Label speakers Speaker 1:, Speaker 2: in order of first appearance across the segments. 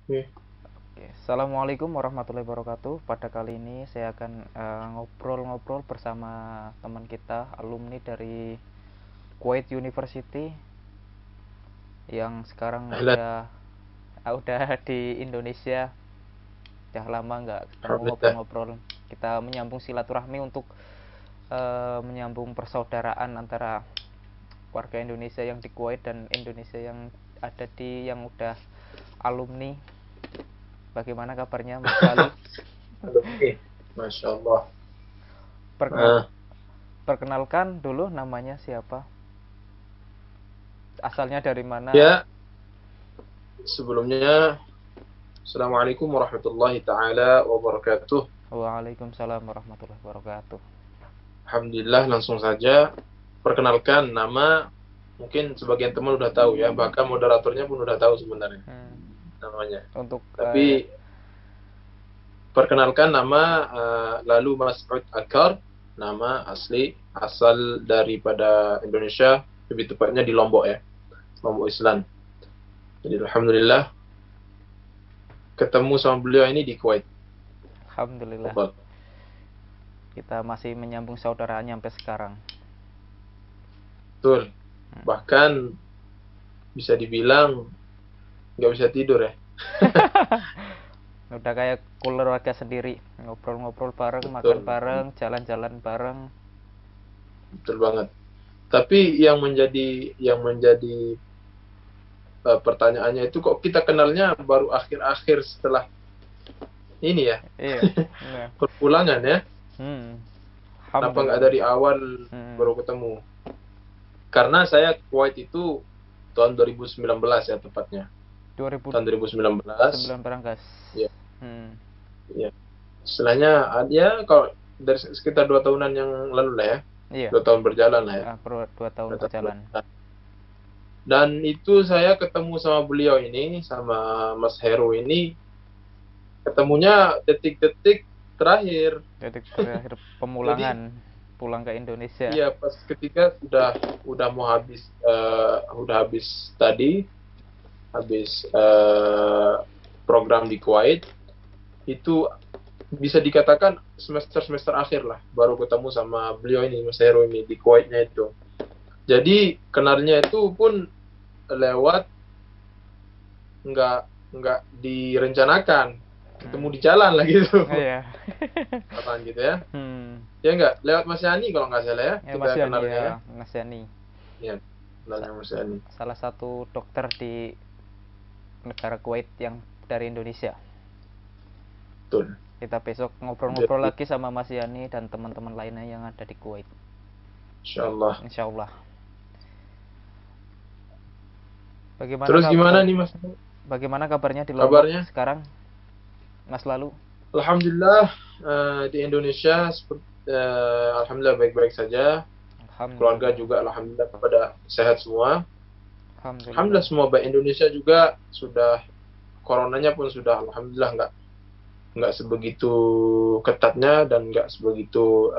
Speaker 1: Oke.
Speaker 2: Oke, Assalamualaikum warahmatullahi wabarakatuh. Pada kali ini saya akan ngobrol-ngobrol bersama teman kita, alumni dari Kuwait University yang sekarang
Speaker 1: Ahlan.
Speaker 2: udah di Indonesia. Udah lama nggak ketemu
Speaker 1: Alhamdulillah.
Speaker 2: ngobrol-ngobrol. Kita menyambung silaturahmi untuk menyambung persaudaraan antara warga Indonesia yang di Kuwait dan Indonesia yang ada yang udah alumni. Bagaimana kabarnya Mas Lalu?
Speaker 1: Alumni. Masya Allah.
Speaker 2: Perkenal Perkenalkan dulu namanya siapa? Asalnya dari mana?
Speaker 1: Ya, sebelumnya, Assalamualaikum warahmatullahi taala wabarakatuh.
Speaker 2: Waalaikumsalam warahmatullahi wabarakatuh.
Speaker 1: Alhamdulillah, langsung saja. Perkenalkan nama, mungkin sebagian teman udah tahu ya, bahkan moderatornya pun udah tahu sebenarnya
Speaker 2: Hmm,
Speaker 1: namanya.
Speaker 2: untuk
Speaker 1: Tapi perkenalkan nama, Lalu Mas'ud Akar, nama asli asal daripada Indonesia, lebih tepatnya di Lombok ya, Lombok Islam. Jadi alhamdulillah ketemu sama beliau ini di Kuwait.
Speaker 2: Alhamdulillah
Speaker 1: Tafadhal.
Speaker 2: kita masih menyambung saudaranya sampai sekarang.
Speaker 1: Betul. Bahkan bisa dibilang nggak bisa tidur ya.
Speaker 2: Udah kayak keluarga sendiri, ngobrol-ngobrol bareng, makan
Speaker 1: Betul,
Speaker 2: bareng, jalan-jalan bareng.
Speaker 1: betul banget. Tapi yang menjadi pertanyaannya itu kok kita kenalnya baru akhir-akhir setelah ini ya,
Speaker 2: Iya. Nah.
Speaker 1: perpulangan ya.
Speaker 2: Hmm.
Speaker 1: Kenapa nggak
Speaker 2: Alhamdulillah.
Speaker 1: dari awal
Speaker 2: Hmm.
Speaker 1: baru ketemu? Karena saya ke Kuwait itu tahun 2019 ya tepatnya. Tahun 2019.
Speaker 2: 2009 berangkas.
Speaker 1: Ya,
Speaker 2: Hmm.
Speaker 1: ya. Istilahnya ya kalau dari sekitar 2 tahunan yang lalu lah ya,
Speaker 2: Iya.
Speaker 1: 2 tahun berjalan lah ya.
Speaker 2: 2 tahun
Speaker 1: 2 tahun
Speaker 2: berjalan.
Speaker 1: berjalan. Dan itu saya ketemu sama beliau ini, sama Mas Heru ini, ketemunya detik-detik terakhir.
Speaker 2: Detik terakhir
Speaker 1: Jadi
Speaker 2: pemulangan pulang ke Indonesia.
Speaker 1: iya pas ketika udah mau habis, udah habis tadi, habis program di Kuwait, itu bisa dikatakan semester akhir lah baru ketemu sama beliau ini, Mas Heru ini di Kuwaitnya itu. Jadi kenalnya itu pun lewat, nggak nggak direncanakan, ketemu
Speaker 2: Hmm.
Speaker 1: di jalan lah gitu.
Speaker 2: Iya.
Speaker 1: Apaan gitu ya.
Speaker 2: Hmm.
Speaker 1: Ya nggak, lewat Mas Yani kalau nggak salah ya,
Speaker 2: Ya Mas
Speaker 1: kita
Speaker 2: Yani,
Speaker 1: kenalnya
Speaker 2: ya
Speaker 1: ya.
Speaker 2: Mas Yani.
Speaker 1: Iya, kenalnya Mas Yani.
Speaker 2: Salah satu dokter di negara Kuwait yang dari Indonesia.
Speaker 1: Betul.
Speaker 2: Kita besok ngobrol-ngobrol
Speaker 1: Jadi
Speaker 2: lagi sama Mas Yani dan teman-teman lainnya yang ada di Kuwait.
Speaker 1: insya Allah.
Speaker 2: Insya Allah. Bagaimana
Speaker 1: Terus gimana nih Mas
Speaker 2: bagaimana kabarnya di Lombok
Speaker 1: kabarnya?
Speaker 2: sekarang, Mas Lalu?
Speaker 1: Alhamdulillah, di Indonesia alhamdulillah baik-baik saja. Keluarga
Speaker 2: Alhamdulillah.
Speaker 1: juga alhamdulillah pada sehat semua.
Speaker 2: Alhamdulillah.
Speaker 1: Alhamdulillah semua baik. Indonesia juga sudah, coronanya pun sudah alhamdulillah nggak sebegitu ketatnya dan nggak sebegitu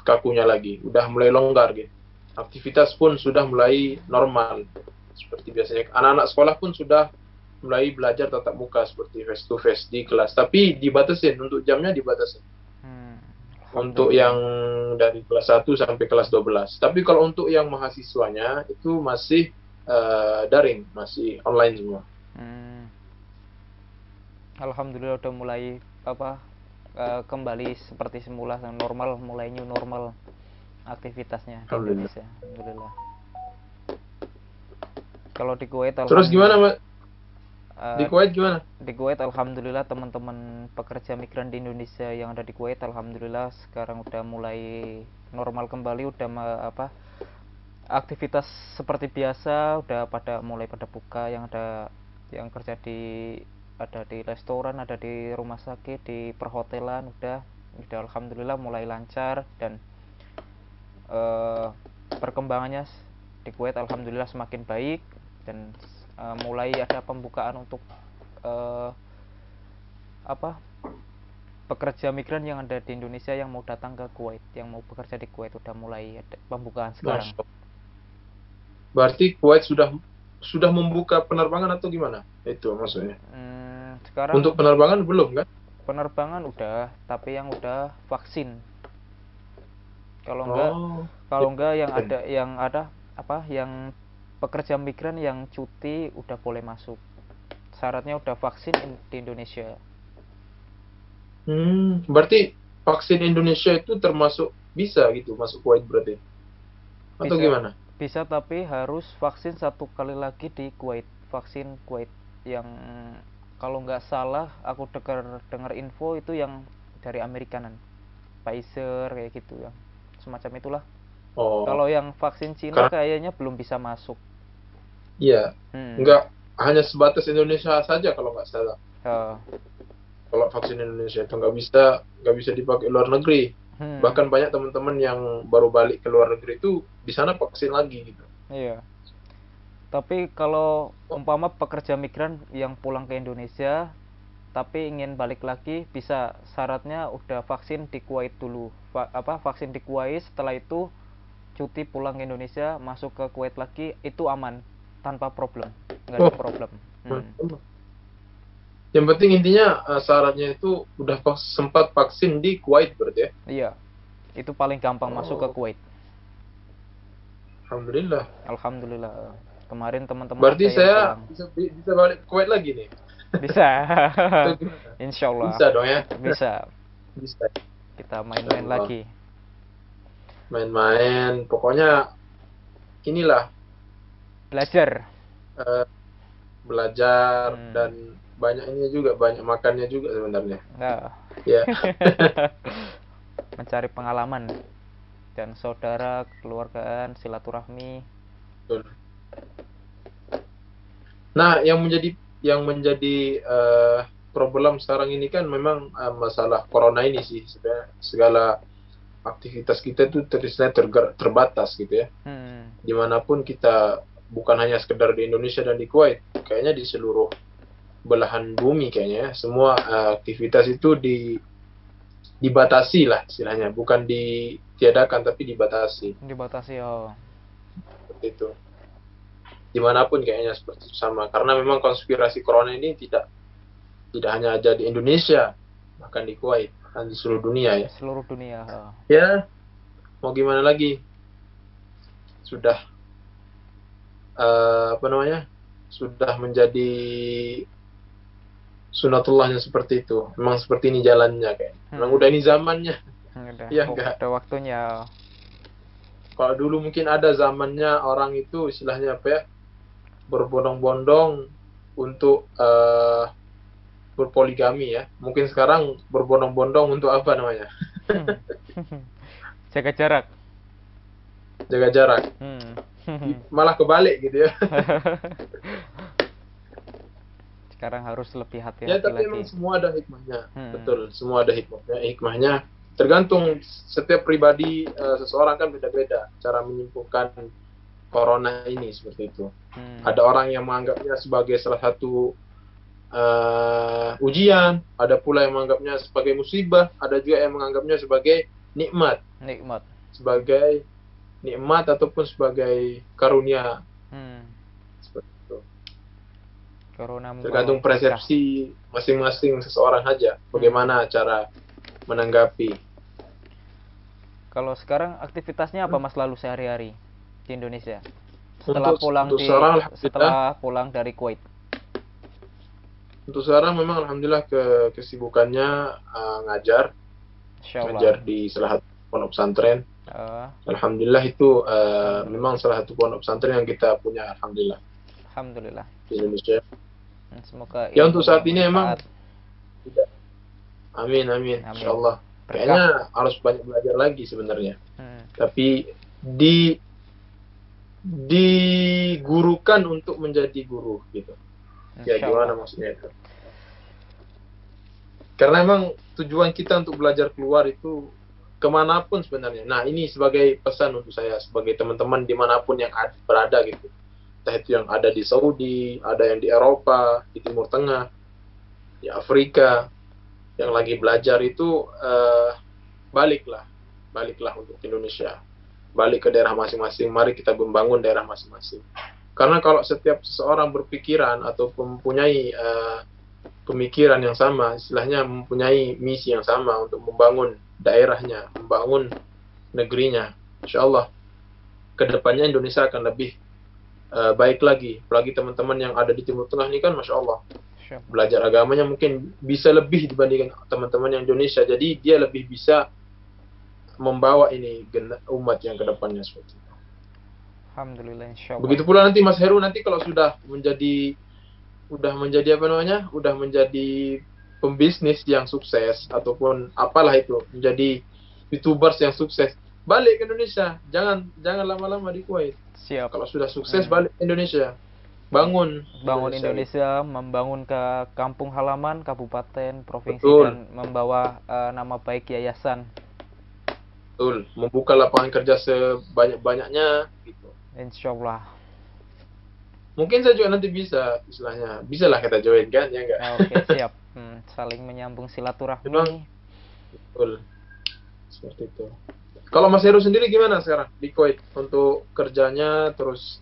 Speaker 1: kakunya lagi. Udah mulai longgar gitu. Aktivitas pun sudah mulai normal seperti biasanya. Anak-anak sekolah pun sudah mulai belajar tatap muka seperti face to face di kelas. Tapi dibatasin, untuk jamnya dibatasin.
Speaker 2: Hmm,
Speaker 1: Untuk
Speaker 2: Alhamdulillah.
Speaker 1: yang dari kelas 1 sampai kelas 12. Tapi kalau untuk yang mahasiswanya itu masih daring, masih online semua.
Speaker 2: Hmm, Alhamdulillah udah mulai kembali seperti semula, normal, mulai new normal aktivitasnya di
Speaker 1: Alhamdulillah.
Speaker 2: Indonesia. Alhamdulillah. Kalau di Kuwait
Speaker 1: Terus gimana,
Speaker 2: alhamdulillah,
Speaker 1: Mas? Di
Speaker 2: eh,
Speaker 1: Kuwait gimana?
Speaker 2: di Kuwait alhamdulillah teman-teman pekerja migran di Indonesia yang ada di Kuwait alhamdulillah sekarang udah mulai normal kembali, udah aktivitas seperti biasa, udah pada buka, yang ada yang kerja ada di restoran, ada di rumah sakit, di perhotelan, udah alhamdulillah mulai lancar. Dan eh, perkembangannya di Kuwait alhamdulillah semakin baik. Dan mulai ada pembukaan untuk eh, apa pekerja migran yang ada di Indonesia yang mau datang ke Kuwait, yang mau bekerja di Kuwait, udah mulai ada pembukaan sekarang.
Speaker 1: Masya Allah. Berarti Kuwait sudah sudah membuka penerbangan atau gimana? Itu maksudnya.
Speaker 2: Sekarang
Speaker 1: Untuk penerbangan belum kan?
Speaker 2: penerbangan udah, tapi yang udah vaksin. Kalau
Speaker 1: Oh,
Speaker 2: enggak yang
Speaker 1: ya.
Speaker 2: ada apa yang pekerja migran yang cuti udah boleh masuk. Syaratnya udah vaksin di Indonesia.
Speaker 1: Berarti vaksin Indonesia itu termasuk bisa gitu masuk Kuwait berarti? Atau
Speaker 2: Bisa
Speaker 1: gimana?
Speaker 2: bisa tapi harus vaksin satu kali lagi di Kuwait. Vaksin Kuwait yang kalau nggak salah aku dengar info itu yang dari Amerikanan. Pfizer kayak gitu ya. Semacam itulah.
Speaker 1: Oh,
Speaker 2: Kalau yang vaksin Cina
Speaker 1: karena
Speaker 2: kayaknya belum bisa masuk.
Speaker 1: iya,
Speaker 2: Hmm.
Speaker 1: nggak hanya sebatas Indonesia saja kalau nggak salah.
Speaker 2: Uh,
Speaker 1: Kalau vaksin Indonesia itu nggak bisa dipakai luar negeri.
Speaker 2: hmm.
Speaker 1: Bahkan banyak teman-teman yang baru balik ke luar negeri itu di sana vaksin lagi gitu.
Speaker 2: Iya. Tapi kalau
Speaker 1: Oh,
Speaker 2: umpama pekerja migran yang pulang ke Indonesia tapi ingin balik lagi, bisa syaratnya udah vaksin di Kuwait dulu. Vaksin di Kuwait, setelah itu cuti pulang ke Indonesia, masuk ke Kuwait lagi, itu aman tanpa problem, nggak ada
Speaker 1: oh,
Speaker 2: problem.
Speaker 1: yang penting intinya syaratnya itu udah sempat vaksin di Kuwait berarti ya.
Speaker 2: Iya, itu paling gampang masuk ke
Speaker 1: Oh,
Speaker 2: Kuwait.
Speaker 1: alhamdulillah.
Speaker 2: Alhamdulillah. Kemarin teman-teman
Speaker 1: Berarti
Speaker 2: ada yang
Speaker 1: saya
Speaker 2: pulang.
Speaker 1: bisa balik ke Kuwait lagi nih.
Speaker 2: Bisa.
Speaker 1: Atau gimana?
Speaker 2: Insya Allah
Speaker 1: Bisa dong ya.
Speaker 2: bisa.
Speaker 1: Bisa.
Speaker 2: Kita
Speaker 1: Insya
Speaker 2: main-main
Speaker 1: Allah.
Speaker 2: lagi.
Speaker 1: Main-main. Pokoknya inilah
Speaker 2: Belajar.
Speaker 1: eh, belajar
Speaker 2: Hmm.
Speaker 1: dan banyak ini juga banyak makannya juga sebenarnya.
Speaker 2: Nah.
Speaker 1: Ya.
Speaker 2: Mencari pengalaman dan saudara, kekeluargaan, silaturahmi.
Speaker 1: Betul. Nah, yang menjadi problem sekarang ini kan memang masalah corona ini sih sebenarnya segala aktivitas kita tuh terbatas gitu ya. Dimanapun kita, bukan hanya sekedar di Indonesia dan di Kuwait, kayaknya di seluruh belahan bumi kayaknya ya, semua aktivitas itu dibatasi lah istilahnya, bukan ditiadakan tapi dibatasi
Speaker 2: Dibatasi oh.
Speaker 1: seperti itu. Dimanapun kayaknya seperti itu sama, karena memang konspirasi corona ini tidak hanya ada di Indonesia, bahkan di Kuwait, bahkan di seluruh dunia ya.
Speaker 2: Seluruh dunia. Oh.
Speaker 1: Ya, mau gimana lagi? Sudah sudah menjadi sunatullahnya seperti itu. Memang seperti ini jalannya kayak. Memang udah ini zamannya. Ya enggak.
Speaker 2: Udah waktunya.
Speaker 1: Kalau dulu mungkin ada zamannya orang itu istilahnya apa ya? Berbondong-bondong untuk berpoligami ya. Mungkin sekarang berbondong-bondong untuk apa namanya?
Speaker 2: Jaga jarak.
Speaker 1: Jaga jarak. Malah kebalik gitu ya.
Speaker 2: Sekarang harus lebih hati-hati
Speaker 1: ya, tapi
Speaker 2: lagi.
Speaker 1: emang semua ada hikmahnya. Betul, semua ada hikmahnya. Hikmahnya tergantung setiap pribadi seseorang kan beda-beda cara menyembuhkan corona ini seperti itu. Ada orang yang menganggapnya sebagai salah satu ujian, ada pula yang menganggapnya sebagai musibah, ada juga yang menganggapnya sebagai nikmat. Sebagai nikmat ataupun sebagai karunia. Seperti itu. Tergantung persepsi masing-masing seseorang aja, bagaimana cara menanggapi.
Speaker 2: Kalau sekarang aktivitasnya apa Mas lalu sehari-hari di Indonesia?
Speaker 1: Setelah
Speaker 2: pulang dari Kuwait.
Speaker 1: Untuk sekarang memang alhamdulillah kesibukannya ngajar di salah satu pondok pesantren. Alhamdulillah itu memang salah satu pondok pesantren yang kita punya, alhamdulillah di Indonesia.
Speaker 2: Semoga
Speaker 1: ya untuk saat ini emang tidak. Amin. Insyaallah. Kayaknya harus banyak belajar lagi sebenarnya. Tapi digurukan untuk menjadi guru gitu. Ya gimana maksudnya itu? Karena emang tujuan kita untuk belajar keluar itu kemanapun sebenarnya. Nah, ini sebagai pesan untuk saya sebagai teman-teman dimanapun yang berada gitu. Entah itu yang ada di Saudi, ada yang di Eropa, di Timur Tengah, di Afrika, yang lagi belajar itu baliklah untuk Indonesia, balik ke daerah masing-masing. Mari kita membangun daerah masing-masing. Karena kalau setiap seseorang berpikiran atau mempunyai pemikiran yang sama, istilahnya mempunyai misi yang sama untuk membangun daerahnya, membangun negerinya, insya Allah kedepannya Indonesia akan lebih baik lagi. Apalagi teman-teman yang ada di Timur Tengah ini kan, masya Allah, belajar agamanya mungkin bisa lebih dibandingkan teman-teman yang Indonesia. Jadi dia lebih bisa membawa ini umat yang kedepannya seperti itu.
Speaker 2: Alhamdulillah, insya Allah.
Speaker 1: Begitu pula nanti Mas Heru nanti kalau sudah menjadi apa namanya, udah menjadi pembisnis yang sukses ataupun apalah itu, menjadi YouTubers yang sukses, balik ke Indonesia, jangan lama-lama di Kuwait.
Speaker 2: Siap.
Speaker 1: Kalau sudah sukses balik ke Indonesia, bangun
Speaker 2: Indonesia, membangun ke kampung halaman, kabupaten, provinsi.
Speaker 1: Betul.
Speaker 2: Dan membawa nama baik yayasan.
Speaker 1: Betul, membuka lapangan kerja sebanyak-banyaknya gitu.
Speaker 2: Insya Allah.
Speaker 1: Mungkin saya juga nanti bisa, istilahnya, bisa lah kita join kan, ya enggak?
Speaker 2: Oke, siap. Saling menyambung silaturahmi.
Speaker 1: Betul, seperti itu. Kalau Mas Heru sendiri gimana sekarang di Kuwait untuk kerjanya, terus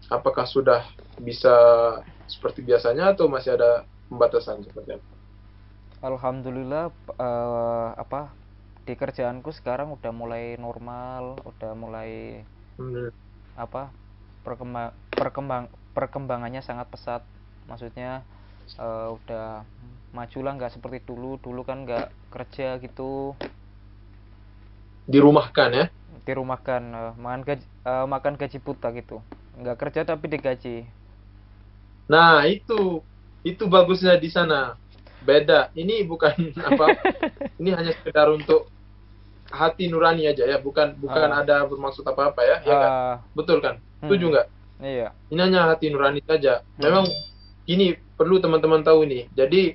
Speaker 1: apakah sudah bisa seperti biasanya atau masih ada pembatasan seperti apa?
Speaker 2: Alhamdulillah, di kerjaanku sekarang udah mulai normal, udah mulai perkembangannya sangat pesat. Maksudnya udah maju lah, nggak seperti dulu kan nggak kerja gitu,
Speaker 1: dirumahkan ya,
Speaker 2: makan gaji buta gitu, nggak kerja tapi digaji.
Speaker 1: Nah itu bagusnya di sana, beda. Ini bukan apa, ini hanya sekedar untuk hati nurani aja ya, bukan ada bermaksud apa-apa ya, ya kan? Betul kan? Setuju nggak?
Speaker 2: Iya.
Speaker 1: Ini hanya hati nurani saja. Memang ini perlu teman-teman tahu ini. Jadi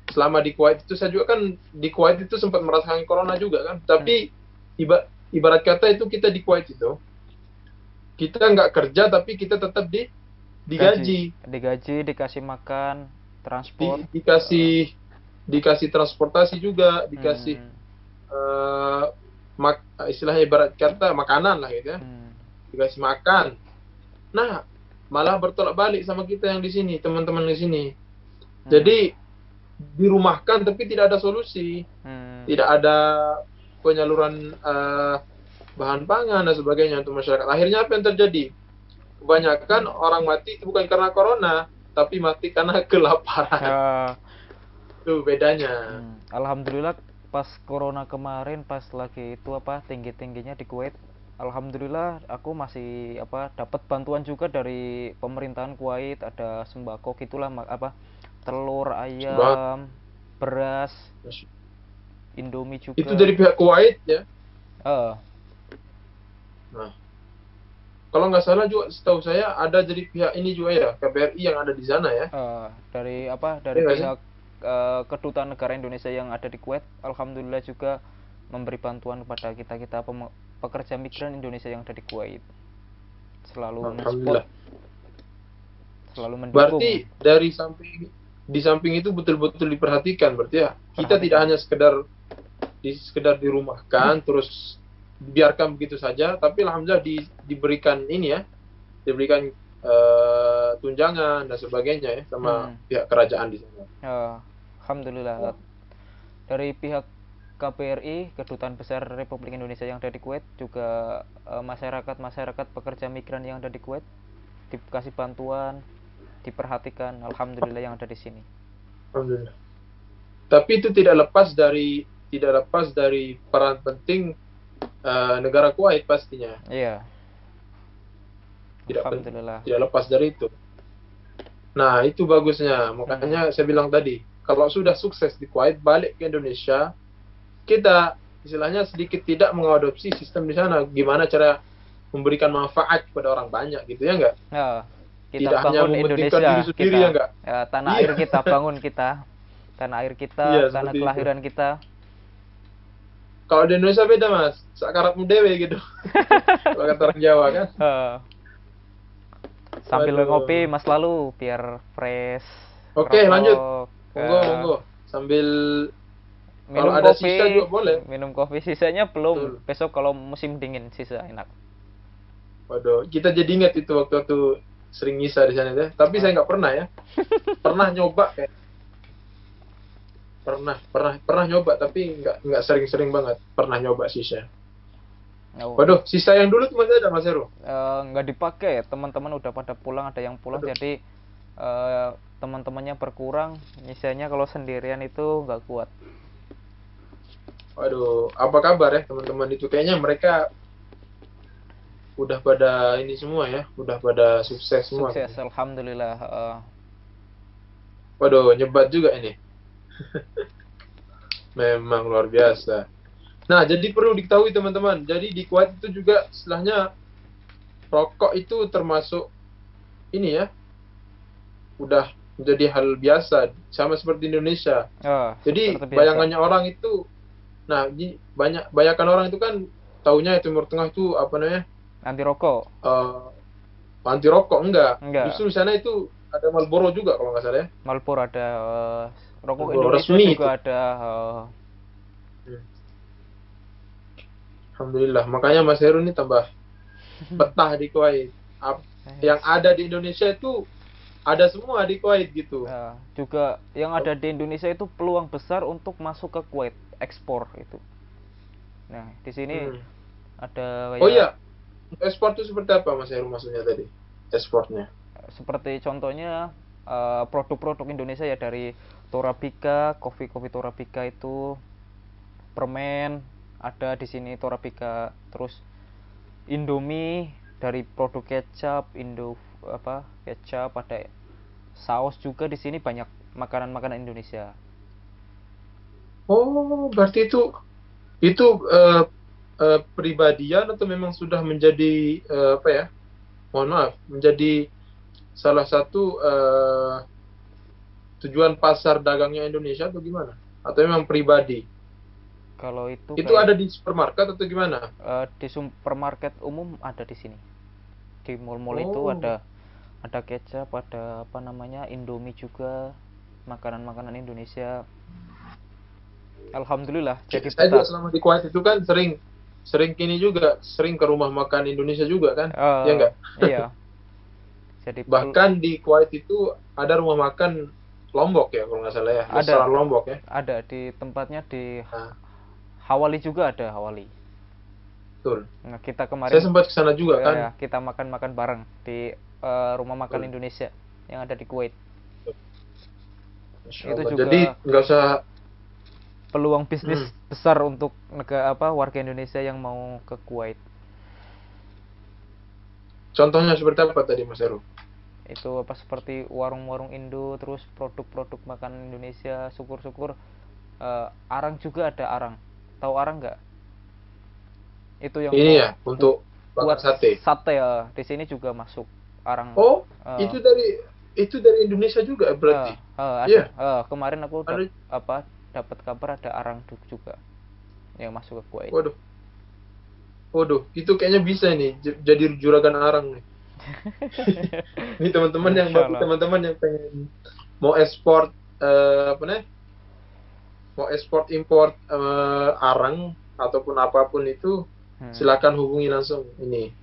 Speaker 1: selama di Kuwait itu, saya juga kan di Kuwait itu sempat merasakan corona juga kan. Tapi ibarat kata itu kita di Kuwait itu, kita nggak kerja tapi kita tetap digaji,
Speaker 2: dikasih makan, transport,
Speaker 1: dikasih transportasi juga, dikasih istilahnya ibarat kata makanan lah gitu ya, dikasih makan. Nah malah bertolak balik sama kita yang di sini, teman-teman di sini. Jadi dirumahkan tapi tidak ada solusi, tidak ada penyaluran bahan pangan dan sebagainya untuk masyarakat. Akhirnya apa yang terjadi? Kebanyakan orang mati itu bukan karena corona, tapi mati karena kelaparan. Itu bedanya.
Speaker 2: Alhamdulillah pas corona kemarin, pas lagi itu tinggi-tingginya di Kuwait, alhamdulillah aku masih dapat bantuan juga dari pemerintahan Kuwait, ada sembako gitulah, telur, ayam, beras, Indomie juga.
Speaker 1: Itu dari pihak Kuwait ya? Nah, kalau nggak salah juga setahu saya ada dari pihak ini juga ya, KBRI yang ada di sana ya?
Speaker 2: Dari pihak Kedutaan Negara Indonesia yang ada di Kuwait, alhamdulillah juga memberi bantuan kepada kita pekerja migran Indonesia yang ada di Kuwait. Selalu mensupport, selalu mendukung.
Speaker 1: Berarti di samping itu betul-betul diperhatikan berarti ya. Kita tidak hanya sekedar dirumahkan terus dibiarkan begitu saja, tapi alhamdulillah diberikan ini ya, diberikan tunjangan dan sebagainya ya sama pihak kerajaan di sana.
Speaker 2: Alhamdulillah. Dari pihak KBRI, Kedutaan Besar Republik Indonesia yang ada di Kuwait, juga masyarakat pekerja migran yang ada di Kuwait dikasih bantuan, diperhatikan, alhamdulillah yang ada di sini.
Speaker 1: Alhamdulillah. Tapi itu tidak lepas dari peran penting negara Kuwait pastinya.
Speaker 2: Iya.
Speaker 1: Tidak lepas dari itu. Nah, itu bagusnya. Makanya saya bilang tadi, kalau sudah sukses di Kuwait, balik ke Indonesia, kita istilahnya sedikit tidak mengadopsi sistem di sana. Gimana cara memberikan manfaat kepada orang banyak gitu ya enggak?
Speaker 2: Kita
Speaker 1: tidak
Speaker 2: bangun
Speaker 1: hanya mementingkan
Speaker 2: Indonesia,
Speaker 1: diri sendiri ya enggak?
Speaker 2: Tanah air kita bangun tanah air kita, tanah kelahiran kita.
Speaker 1: Kalau di Indonesia beda mas, sakarapmu dewe gitu. Kalau kata orang Jawa kan.
Speaker 2: Sambil ngopi mas lalu biar fresh.
Speaker 1: Oke, lanjut. Monggo. Sambil
Speaker 2: minum
Speaker 1: kalau ada
Speaker 2: kopi,
Speaker 1: sisa juga boleh.
Speaker 2: Minum kopi, sisanya belum. Betul. Besok kalau musim dingin sisa enak.
Speaker 1: Waduh, kita jadi ingat itu waktu sering ngisa di sana deh. Tapi saya nggak pernah ya. Pernah nyoba kayak pernah nyoba tapi nggak sering-sering banget. Pernah nyoba sisa.
Speaker 2: Oh,
Speaker 1: Waduh, sisa yang dulu tuh masih ada Mas Heru.
Speaker 2: nggak dipakai, teman-teman udah pada pulang, ada yang pulang,
Speaker 1: Waduh,
Speaker 2: jadi teman-temannya berkurang, nyisanya kalau sendirian itu nggak kuat.
Speaker 1: waduh, apa kabar ya teman-teman itu? Kayaknya mereka udah pada ini semua ya, udah pada sukses semua
Speaker 2: Sukses,
Speaker 1: kayaknya.
Speaker 2: alhamdulillah.
Speaker 1: Waduh, nyebat juga ini. Memang luar biasa. Nah, jadi perlu diketahui teman-teman. Jadi di Kuwait itu juga istilahnya rokok itu termasuk ini ya, udah menjadi hal biasa sama seperti Indonesia. Jadi
Speaker 2: Seperti biasa.
Speaker 1: bayangannya orang itu, nah ini banyak banyakan orang itu kan taunya Timur Tengah itu apa namanya
Speaker 2: Anti rokok?
Speaker 1: eh, anti rokok enggak.
Speaker 2: Enggak.
Speaker 1: Justru di sana itu ada Marlboro juga kalau nggak salah ya.
Speaker 2: Marlboro ada, rokok
Speaker 1: Marlboro
Speaker 2: Indonesia
Speaker 1: resmi itu.
Speaker 2: juga ada.
Speaker 1: Hmm. Alhamdulillah. Makanya Mas Heru ini tambah betah di Kuwait. Yang ada di Indonesia itu ada semua di Kuwait gitu.
Speaker 2: Juga yang ada di Indonesia itu peluang besar untuk masuk ke Kuwait, ekspor itu. Nah, di sini
Speaker 1: Hmm.
Speaker 2: ada
Speaker 1: Oh
Speaker 2: ya,
Speaker 1: iya, ekspor itu seperti apa Mas Heru maksudnya tadi? Ekspornya.
Speaker 2: seperti contohnya produk-produk Indonesia ya, dari Torabika, kopi-kopi Torabika itu, permen ada di sini Torabika, terus Indomie, dari produk kecap, kecap, ada saus juga di sini, banyak makanan-makanan Indonesia.
Speaker 1: Oh, berarti itu eh, pribadian atau memang sudah menjadi apa ya? Mohon maaf, menjadi salah satu tujuan pasar dagangnya Indonesia atau gimana? Atau memang pribadi?
Speaker 2: Kalau itu
Speaker 1: Itu
Speaker 2: kayak
Speaker 1: ada di supermarket atau gimana?
Speaker 2: di supermarket umum ada di sini. Di mall-mall itu
Speaker 1: Oh,
Speaker 2: ada kecap, ada apa namanya, Indomie juga, makanan-makanan Indonesia. Alhamdulillah jadi
Speaker 1: saya juga
Speaker 2: betah.
Speaker 1: selama di Kuwait itu kan sering sering kini juga sering ke rumah makan Indonesia juga kan? Ya
Speaker 2: Eh
Speaker 1: enggak?
Speaker 2: iya, jadi
Speaker 1: Bahkan di Kuwait itu ada rumah makan Lombok ya kalau nggak salah ya, restoran
Speaker 2: ada
Speaker 1: Lombok ya.
Speaker 2: ada di tempatnya, di
Speaker 1: Nah,
Speaker 2: Hawali juga ada, Hawali.
Speaker 1: betul.
Speaker 2: Nah, kita
Speaker 1: Saya
Speaker 2: kemarin
Speaker 1: sempat ke sana juga
Speaker 2: ya,
Speaker 1: kan.
Speaker 2: ya, kita makan-makan bareng di rumah makan
Speaker 1: Betul.
Speaker 2: Indonesia yang ada di Kuwait.
Speaker 1: Masya
Speaker 2: Itu
Speaker 1: Allah. Jadi
Speaker 2: juga
Speaker 1: nggak usah.
Speaker 2: peluang bisnis
Speaker 1: Hmm.
Speaker 2: besar untuk warga Indonesia yang mau ke Kuwait.
Speaker 1: Contohnya seperti apa tadi Mas Heru?
Speaker 2: Itu seperti warung-warung Indo, terus produk-produk makanan Indonesia, syukur-syukur. Arang juga ada, arang. Tahu arang nggak? Itu yang
Speaker 1: Ini
Speaker 2: mau
Speaker 1: ya untuk bakar
Speaker 2: buat
Speaker 1: sate.
Speaker 2: sate ya. Di sini juga masuk arang.
Speaker 1: Oh,
Speaker 2: Eh,
Speaker 1: itu dari Indonesia juga berarti.
Speaker 2: ada.
Speaker 1: Iya,
Speaker 2: Kemarin aku
Speaker 1: ada.
Speaker 2: dapat kabar ada arang juga yang masuk ke Kuwait.
Speaker 1: Waduh, waduh, itu kayaknya bisa nih jadi juragan arang nih. Ini teman-teman yang
Speaker 2: Masya
Speaker 1: bagi
Speaker 2: Allah.
Speaker 1: teman-teman yang pengen mau ekspor apa nih? Mau ekspor impor arang ataupun apapun itu
Speaker 2: Hmm.
Speaker 1: silakan hubungi langsung ini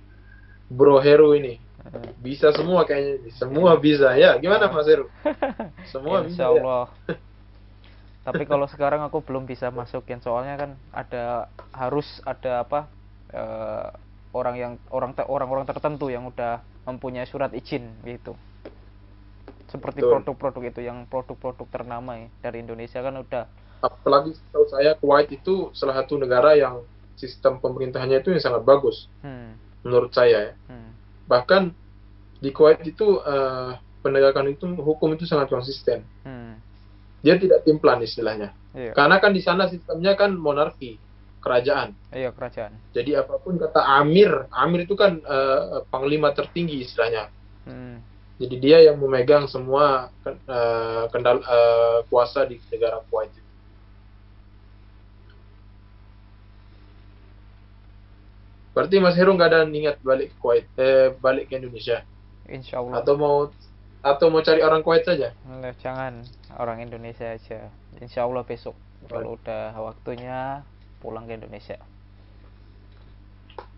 Speaker 1: Bro Heru ini.
Speaker 2: Eh,
Speaker 1: Bisa semua kayaknya ini. Semua
Speaker 2: in-
Speaker 1: bisa. Ya, gimana
Speaker 2: eh,
Speaker 1: Mas Heru? Semua bisa
Speaker 2: Insya
Speaker 1: ya.
Speaker 2: Allah. Tapi kalau sekarang aku belum bisa masukin, soalnya kan harus ada eh, orang-orang tertentu yang udah mempunyai surat izin gitu. Seperti
Speaker 1: Betul.
Speaker 2: produk-produk itu, yang produk-produk ternama ya, dari Indonesia kan udah.
Speaker 1: Apalagi setahu saya Kuwait itu salah satu negara yang sistem pemerintahannya itu yang sangat bagus
Speaker 2: Hmm.
Speaker 1: menurut saya ya.
Speaker 2: Hmm.
Speaker 1: Bahkan di Kuwait itu penegakan itu hukum itu sangat konsisten.
Speaker 2: Hmm.
Speaker 1: Dia tidak timplan istilahnya.
Speaker 2: Iya.
Speaker 1: Karena kan di sana sistemnya kan monarki, kerajaan.
Speaker 2: Iya, kerajaan.
Speaker 1: Jadi apapun kata Amir, Amir itu kan panglima tertinggi istilahnya.
Speaker 2: Hmm.
Speaker 1: Jadi dia yang memegang semua kuasa di negara Kuwait. Berarti Mas Heru nggak ada niat balik ke Kuwait, balik ke Indonesia,
Speaker 2: Insya Allah.
Speaker 1: atau mau cari orang Kuwait saja?
Speaker 2: Jangan, orang Indonesia aja. Insya Allah besok
Speaker 1: Waduh,
Speaker 2: kalau udah waktunya pulang ke Indonesia.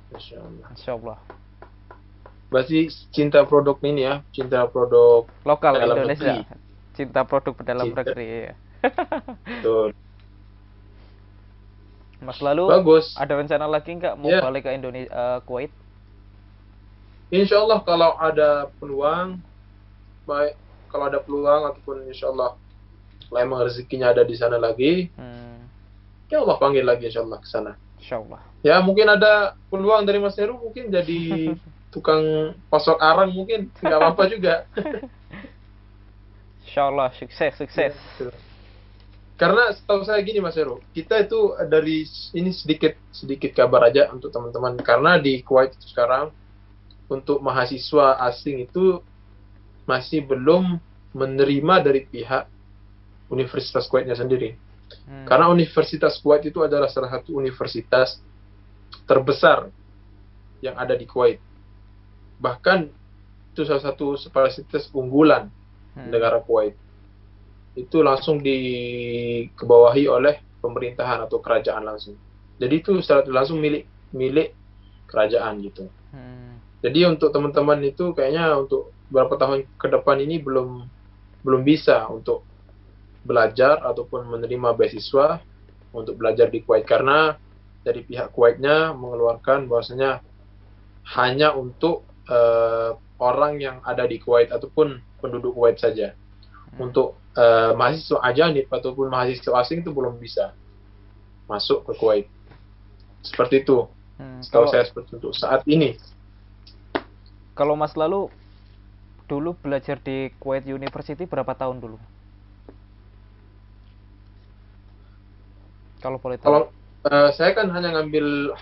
Speaker 1: Masya Allah.
Speaker 2: Insya Allah.
Speaker 1: Berarti cinta produk ini ya, cinta produk
Speaker 2: Lokal
Speaker 1: dalam
Speaker 2: Indonesia,
Speaker 1: negeri.
Speaker 2: cinta produk dalam
Speaker 1: Cinta
Speaker 2: negeri ya.
Speaker 1: betul.
Speaker 2: Mas lalu
Speaker 1: Bagus.
Speaker 2: ada rencana lagi nggak mau
Speaker 1: Ya,
Speaker 2: balik ke Indonesia, Kuwait?
Speaker 1: insya Allah kalau ada peluang, baik kalau ada peluang ataupun insya Allah kalau emang rezekinya ada di sana lagi,
Speaker 2: Hmm,
Speaker 1: ya Allah panggil lagi insya Allah ke sana.
Speaker 2: Insya Allah.
Speaker 1: Ya mungkin ada peluang dari Mas Heru mungkin jadi tukang pasok arang mungkin nggak apa-apa juga.
Speaker 2: Insya Allah sukses
Speaker 1: Ya,
Speaker 2: sukses.
Speaker 1: betul. Karena setahu saya gini Mas Heru, kita itu dari ini sedikit sedikit kabar aja untuk teman-teman. Karena di Kuwait itu sekarang untuk mahasiswa asing itu masih belum menerima dari pihak Universitas Kuwaitnya sendiri. Karena Universitas Kuwait itu adalah salah satu universitas terbesar yang ada di Kuwait. Bahkan itu salah satu universitas unggulan negara Kuwait. Itu langsung dikebawahi oleh pemerintahan atau kerajaan langsung. Jadi itu secara langsung milik kerajaan gitu. Jadi untuk teman-teman itu kayaknya untuk beberapa tahun ke depan ini belum bisa untuk belajar ataupun menerima beasiswa untuk belajar di Kuwait karena dari pihak Kuwaitnya mengeluarkan bahwasanya hanya untuk orang yang ada di Kuwait ataupun penduduk Kuwait saja. Untuk mahasiswa ajanib ataupun mahasiswa asing itu belum bisa masuk ke Kuwait. Seperti itu. Setahu saya seperti itu saat ini.
Speaker 2: Kalau Mas lalu dulu belajar di Kuwait University berapa tahun dulu? Kalau boleh tahu.
Speaker 1: Kalau saya kan hanya ngambil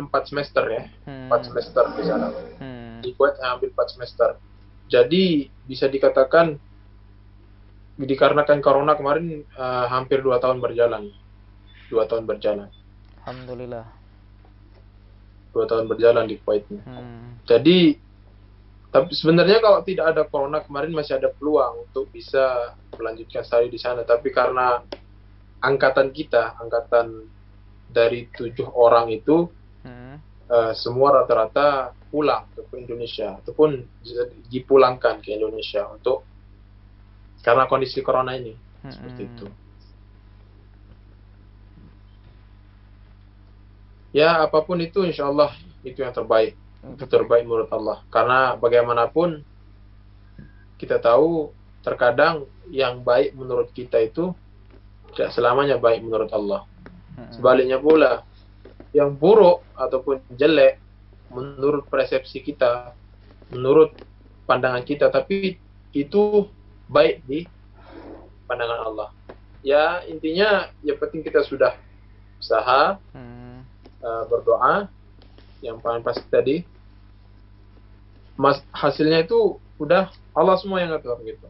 Speaker 1: 4 semester ya. 4 semester di sana. Di Kuwait saya ambil 4 semester. Jadi bisa dikatakan dikarenakan corona kemarin hampir 2 tahun berjalan. 2 tahun berjalan.
Speaker 2: Alhamdulillah.
Speaker 1: 2 tahun berjalan di Kuwait. Jadi tapi sebenarnya kalau tidak ada corona kemarin masih ada peluang untuk bisa melanjutkan studi di sana. Tapi karena angkatan dari 7 orang itu semua rata-rata pulang ke Indonesia ataupun dipulangkan ke Indonesia untuk karena kondisi corona ini seperti itu. Ya apapun itu insya Allah itu yang terbaik. Itu terbaik menurut Allah. Karena bagaimanapun kita tahu terkadang yang baik menurut kita itu tidak selamanya baik menurut Allah. Sebaliknya pula yang buruk ataupun jelek menurut persepsi kita, menurut pandangan kita, tapi itu baik di pandangan Allah. Ya intinya yang penting kita sudah usaha, berdoa, yang paling pasti tadi, hasilnya itu udah Allah semua yang ngatur gitu.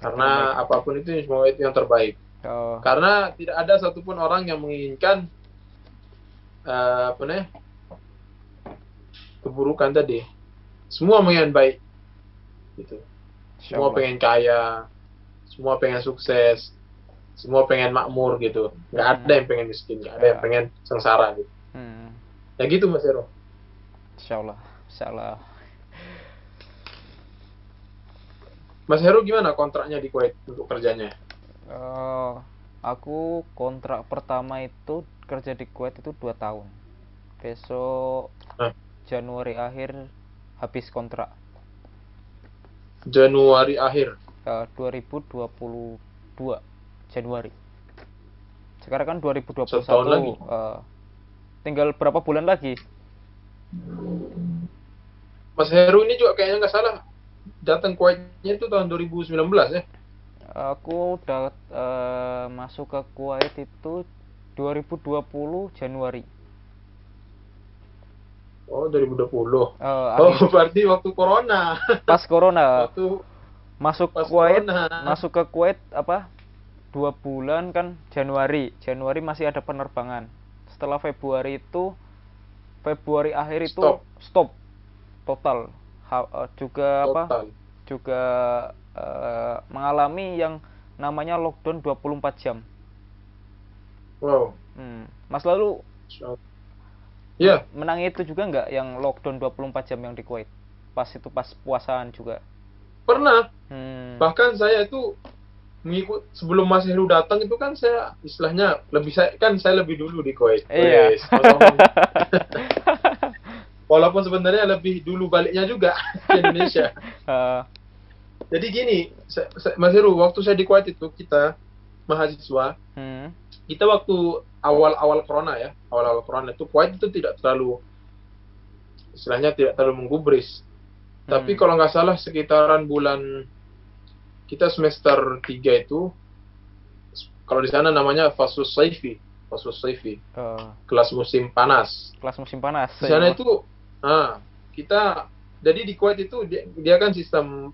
Speaker 1: Karena apapun itu semua itu yang terbaik. Karena tidak ada satupun orang yang menginginkan keburukan tadi. Semua menginginkan baik gitu. Semua pengen kaya, semua pengen sukses, semua pengen makmur gitu. Nggak ada yang pengen miskin, nggak ada yang pengen sengsara gitu. Ya gitu Mas Heru.
Speaker 2: Insyaallah, insyaallah.
Speaker 1: Mas Heru gimana kontraknya di Kuwait untuk kerjanya?
Speaker 2: Aku kontrak pertama itu kerja di Kuwait itu 2 tahun. Besok Januari akhir habis kontrak.
Speaker 1: Januari akhir
Speaker 2: 2022 Januari. Sekarang kan 2021.
Speaker 1: Setahun lagi.
Speaker 2: Tinggal berapa bulan lagi?
Speaker 1: Mas Heru ini juga kayaknya nggak salah datang Kuwaitnya itu tahun 2019 ya?
Speaker 2: Aku udah masuk ke Kuwait itu 2020 Januari.
Speaker 1: Oh 2020. Berarti waktu corona.
Speaker 2: Pas corona.
Speaker 1: Waktu
Speaker 2: masuk Kuwait, masuk ke Kuwait 2 bulan kan Januari masih ada penerbangan. Setelah Februari akhir itu stop total. Juga mengalami yang namanya lockdown 24 jam.
Speaker 1: Wow.
Speaker 2: Mas lalu
Speaker 1: Ya,
Speaker 2: Menang itu juga nggak yang lockdown 24 jam yang di Kuwait? Pas itu pas puasaan juga.
Speaker 1: pernah.
Speaker 2: Hmm.
Speaker 1: Bahkan saya itu mengikut sebelum Mas Heru datang itu kan saya istilahnya saya lebih dulu di Kuwait.
Speaker 2: Iya.
Speaker 1: Wes, ngomong. Walaupun sebenarnya lebih dulu baliknya juga ke Indonesia.
Speaker 2: Eh,
Speaker 1: Jadi gini, Mas Heru, waktu saya di Kuwait itu kita mahasiswa,
Speaker 2: hmm.
Speaker 1: kita waktu awal-awal corona ya, awal-awal corona itu Kuwait itu tidak terlalu istilahnya tidak terlalu menggubris. Tapi kalau nggak salah sekitaran bulan kita semester 3 itu, kalau di sana namanya fasus saifi, kelas musim panas.
Speaker 2: Kelas musim panas.
Speaker 1: Di sana
Speaker 2: Iya.
Speaker 1: itu, kita jadi di Kuwait itu dia kan sistem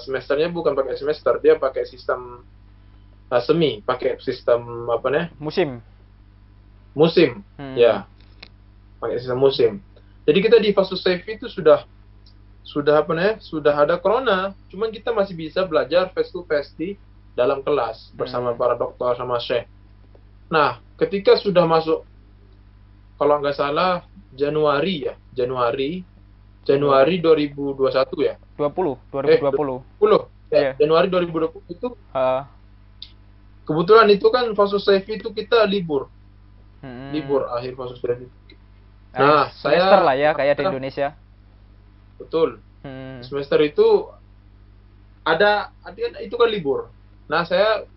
Speaker 1: semesternya bukan pakai semester, dia pakai sistem semi, pakai sistem apa nih? Musim, ya, pakai sistem musim. Jadi kita di fasus saifi itu sudah apa nih? Sudah ada corona, cuman kita masih bisa belajar face to face di dalam kelas bersama para dokter sama syekh. Nah, ketika sudah masuk, kalau nggak salah Januari 2021 ya.
Speaker 2: 2020.
Speaker 1: Ya, Januari 2020 itu kebetulan itu kan fasus saifi itu kita libur. Libur akhir fasus saifi.
Speaker 2: Nah, semester lah ya kayak di Indonesia.
Speaker 1: Betul. Semester itu ada itu kan libur. Nah, saya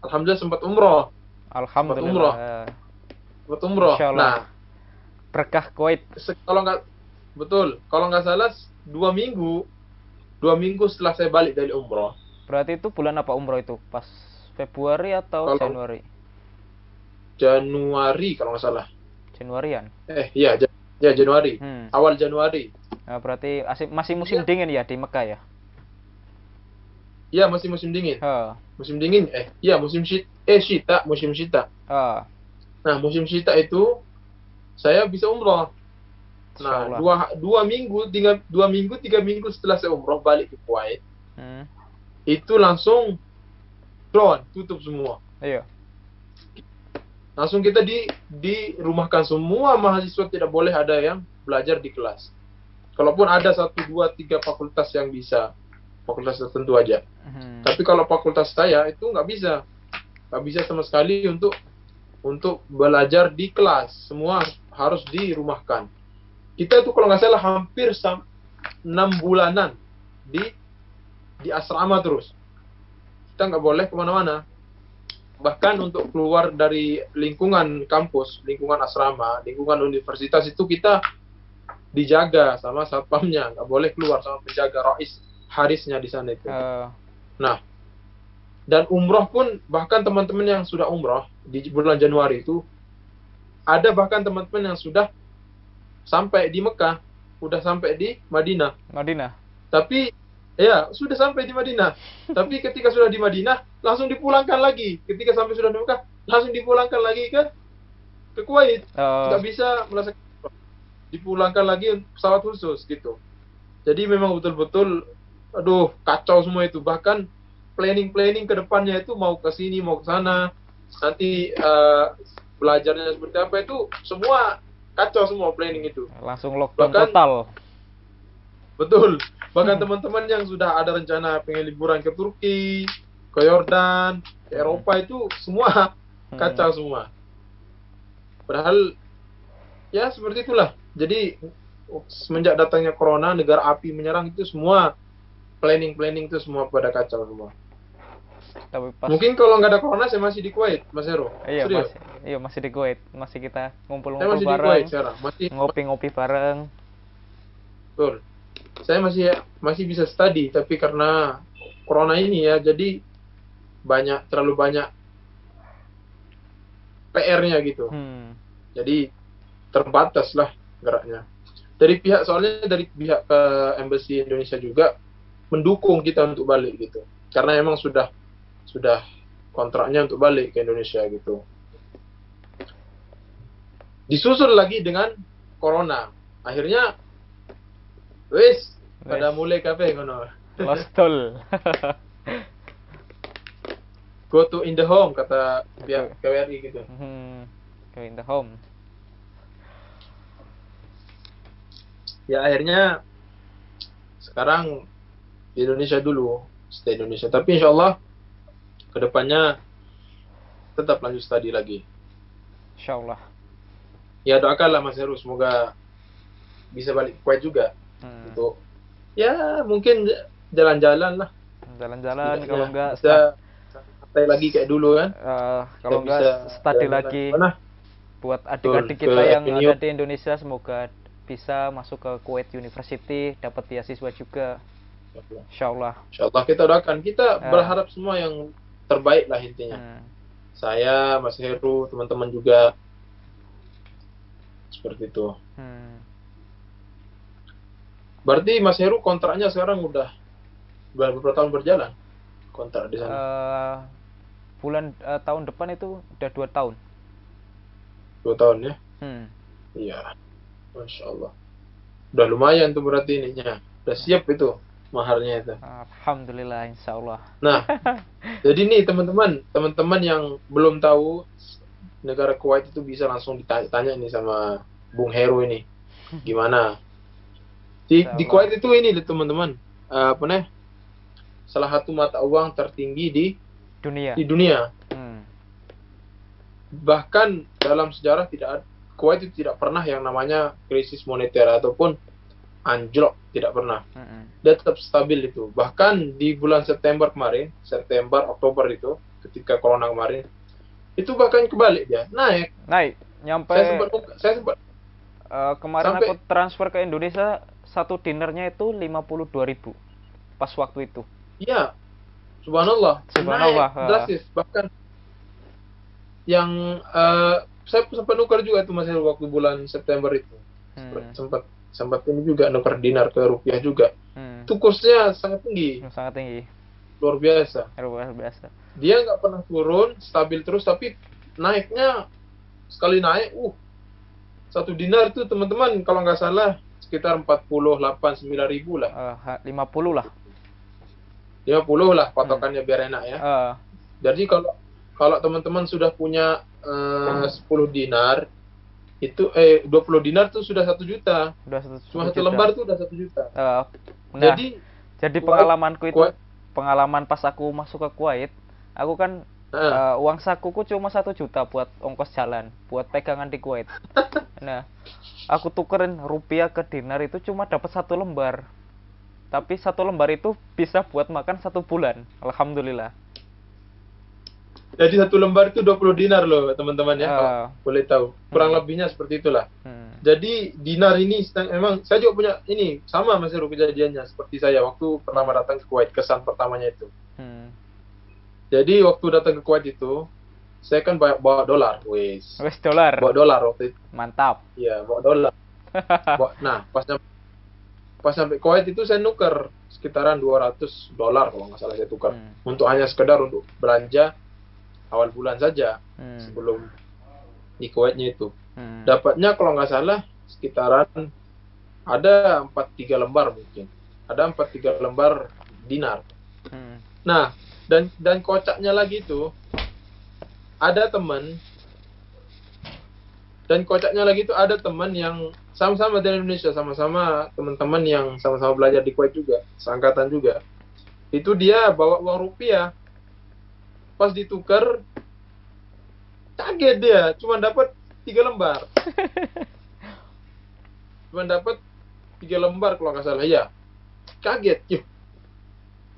Speaker 1: alhamdulillah sempat umroh.
Speaker 2: Alhamdulillah.
Speaker 1: Sempat umroh. Nah,
Speaker 2: berkah Kuwait.
Speaker 1: Kalau nggak salah 2 minggu setelah saya balik dari umroh.
Speaker 2: Berarti itu bulan apa umroh itu? Pas Februari atau Januari?
Speaker 1: Januari kalau nggak salah.
Speaker 2: Januarian?
Speaker 1: Iya, Januari. Awal Januari.
Speaker 2: Nah, berarti masih musim dingin ya di Mekah ya?
Speaker 1: Iya, masih musim dingin. Musim dingin, musim syita. Nah, musim syita itu saya bisa umroh. Nah, 2 minggu 3 minggu setelah saya umroh balik ke Kuwait, itu langsung tutup semua.
Speaker 2: Iya.
Speaker 1: Langsung kita dirumahkan semua mahasiswa, tidak boleh ada yang belajar di kelas. Kalaupun ada 1, 2, 3 fakultas yang bisa, fakultas tertentu aja. Tapi kalau fakultas saya itu nggak bisa sama sekali untuk belajar di kelas. Semua harus dirumahkan. Kita itu kalau nggak salah hampir 6 bulanan di asrama terus. Kita nggak boleh kemana-mana. Bahkan untuk keluar dari lingkungan kampus, lingkungan asrama, lingkungan universitas itu kita dijaga sama satpamnya, nggak boleh keluar sama penjaga harisnya di sana itu. Nah, dan umroh pun bahkan teman-teman yang sudah umroh di bulan Januari itu ada bahkan teman-teman yang sudah sampai di Mekah, udah sampai di Madinah. Tapi ya sudah sampai di Madinah. Tapi ketika sudah di Madinah langsung dipulangkan lagi. Ketika sampai sudah di Mekah langsung dipulangkan lagi ke Kuwait. Nggak bisa merasakan, dipulangkan lagi pesawat khusus gitu. Jadi memang betul-betul kacau semua itu. Bahkan planning ke depannya itu mau ke sini, mau ke sana. Nanti belajarnya seperti apa itu semua kacau semua planning itu.
Speaker 2: Langsung lockdown total.
Speaker 1: Betul. Bahkan teman-teman yang sudah ada rencana pengen liburan ke Turki, ke Yordan, ke Eropa itu semua kacau semua. Padahal ya seperti itulah. Jadi semenjak datangnya corona, negara api menyerang itu semua planning itu semua pada kacau semua.
Speaker 2: Tapi
Speaker 1: mungkin kalau nggak ada corona saya masih di Kuwait, Mas Hero.
Speaker 2: Iya, masih di Kuwait. Masih kita ngumpul-ngumpul
Speaker 1: bareng.
Speaker 2: Kuwait,
Speaker 1: masih
Speaker 2: ngopi-ngopi bareng.
Speaker 1: Betul. Saya masih bisa study, tapi karena corona ini ya, jadi terlalu banyak PR-nya gitu. Jadi terbatas lah geraknya. Soalnya dari pihak Embassy Indonesia juga mendukung kita untuk balik gitu. Karena emang sudah kontraknya untuk balik ke Indonesia gitu. Disusul lagi dengan corona. Akhirnya pada mulai kafe ngono.
Speaker 2: Lostol.
Speaker 1: Go to in the home kata pihak KWRI gitu.
Speaker 2: Go in the home.
Speaker 1: Ya akhirnya sekarang di Indonesia dulu, stay Indonesia. Tapi insya Allah kedepannya tetap lanjut studi lagi.
Speaker 2: Insya Allah.
Speaker 1: Ya doakanlah Mas Heru, semoga bisa balik ke Kuwait juga untuk ya mungkin jalan-jalan lah.
Speaker 2: Jalan-jalan,
Speaker 1: Setidaknya
Speaker 2: kalau enggak
Speaker 1: bisa santai lagi kayak dulu kan.
Speaker 2: kalau
Speaker 1: Kita
Speaker 2: enggak
Speaker 1: bisa
Speaker 2: study
Speaker 1: jalan-jalan
Speaker 2: lagi.
Speaker 1: kemana?
Speaker 2: Buat
Speaker 1: Betul,
Speaker 2: adik-adik
Speaker 1: ke
Speaker 2: kita yang
Speaker 1: Avenue.
Speaker 2: ada di Indonesia, semoga bisa masuk ke Kuwait University, dapat beasiswa juga. Insya Allah.
Speaker 1: Insya Allah kita doakan. Kita berharap semua yang terbaik lah intinya. Saya, Mas Heru, teman-teman juga seperti itu. Berarti Mas Heru kontraknya sekarang udah berapa tahun berjalan kontrak di sana?
Speaker 2: Tahun depan itu udah 2 tahun.
Speaker 1: 2 tahun ya? Iya. Masya Allah. Udah lumayan tuh berarti ininya. Udah siap itu maharnya itu.
Speaker 2: Alhamdulillah, insya Allah.
Speaker 1: Nah, jadi nih teman-teman yang belum tahu negara Kuwait itu bisa langsung ditanya nih sama Bung Heru ini. Gimana? Di Kuwait itu ini teman-teman, salah satu mata uang tertinggi di dunia. Bahkan dalam sejarah Kuwait itu tidak pernah yang namanya krisis moneter ataupun anjlok, tidak pernah. Dia tetap stabil itu. Bahkan di bulan September Oktober itu, ketika corona kemarin, itu bahkan kebalik dia, naik.
Speaker 2: Nyampe.
Speaker 1: Saya sempat
Speaker 2: kemarin aku transfer ke Indonesia, satu dinernya itu 52.000 pas waktu itu.
Speaker 1: Iya, subhanallah. Naik drastis. Bahkan yang saya sempat nukar juga tuh Mas waktu bulan September itu. Sempat ini juga nukar dinar ke rupiah juga. Itu kursnya sangat tinggi. Luar biasa. Dia nggak pernah turun, stabil terus, tapi naiknya sekali naik, satu dinar itu teman-teman kalau nggak salah sekitar 48-9 ribu lah.
Speaker 2: 50 lah.
Speaker 1: 50 lah patokannya biar enak ya. Jadi kalau teman-teman sudah punya 10 dinar itu 20 dinar tuh sudah 1 juta. Cuma 1 lembar tuh udah 1 juta.
Speaker 2: Jadi pengalamanku itu, pengalaman pas aku masuk ke Kuwait, aku kan uang sakuku cuma 1 juta buat ongkos jalan, buat pegangan di Kuwait. Nah, aku tukerin rupiah ke dinar itu cuma dapat 1 lembar. Tapi 1 lembar itu bisa buat makan 1 bulan. Alhamdulillah.
Speaker 1: Jadi 1 lembar itu 20 dinar loh teman-teman ya, boleh tahu. Kurang lebihnya seperti itulah. Jadi dinar ini emang saya juga punya ini sama Mas Heru kejadiannya seperti saya waktu pertama datang ke Kuwait, kesan pertamanya itu. Jadi waktu datang ke Kuwait itu saya kan bawa dolar,
Speaker 2: dolar.
Speaker 1: Bawa dolar waktu itu.
Speaker 2: Mantap.
Speaker 1: Iya, bawa dolar. Nah, pas sampai Kuwait itu saya nuker sekitaran $200 kalau nggak salah saya tukar. Untuk hanya sekedar untuk belanja awal bulan saja sebelum di Kuwaitnya itu. Dapatnya kalau nggak salah sekitaran ada 4-3 lembar mungkin. Ada 4-3 lembar dinar. Nah, dan kocaknya lagi itu ada teman yang sama-sama dari Indonesia, sama-sama teman-teman yang sama-sama belajar di Kuwait juga, seangkatan juga. Itu dia bawa uang rupiah. Pas ditukar kaget dia, cuma dapat 3 lembar. Kalau nggak salah ya. Kaget, yo.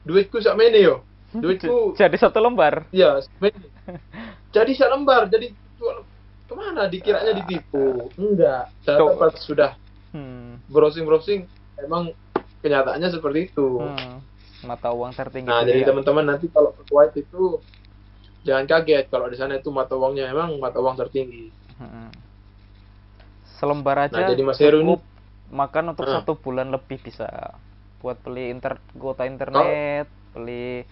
Speaker 1: Duitku sak mene yo. Duitku
Speaker 2: jadi 1 lembar.
Speaker 1: Ya, jadi 1 lembar, jadi kemana dikiranya ditipu? Enggak. Ternyata pas sudah browsing emang kenyataannya seperti itu.
Speaker 2: Mata uang tertinggi.
Speaker 1: Nah, jadi teman-teman nanti kalau ke Kuwait itu jangan kaget kalau di sana itu mata uangnya emang mata uang tertinggi.
Speaker 2: Selembar aja.
Speaker 1: Nah, jadi Mas Heru ini
Speaker 2: makan untuk 1 bulan lebih bisa buat beli kuota internet, beli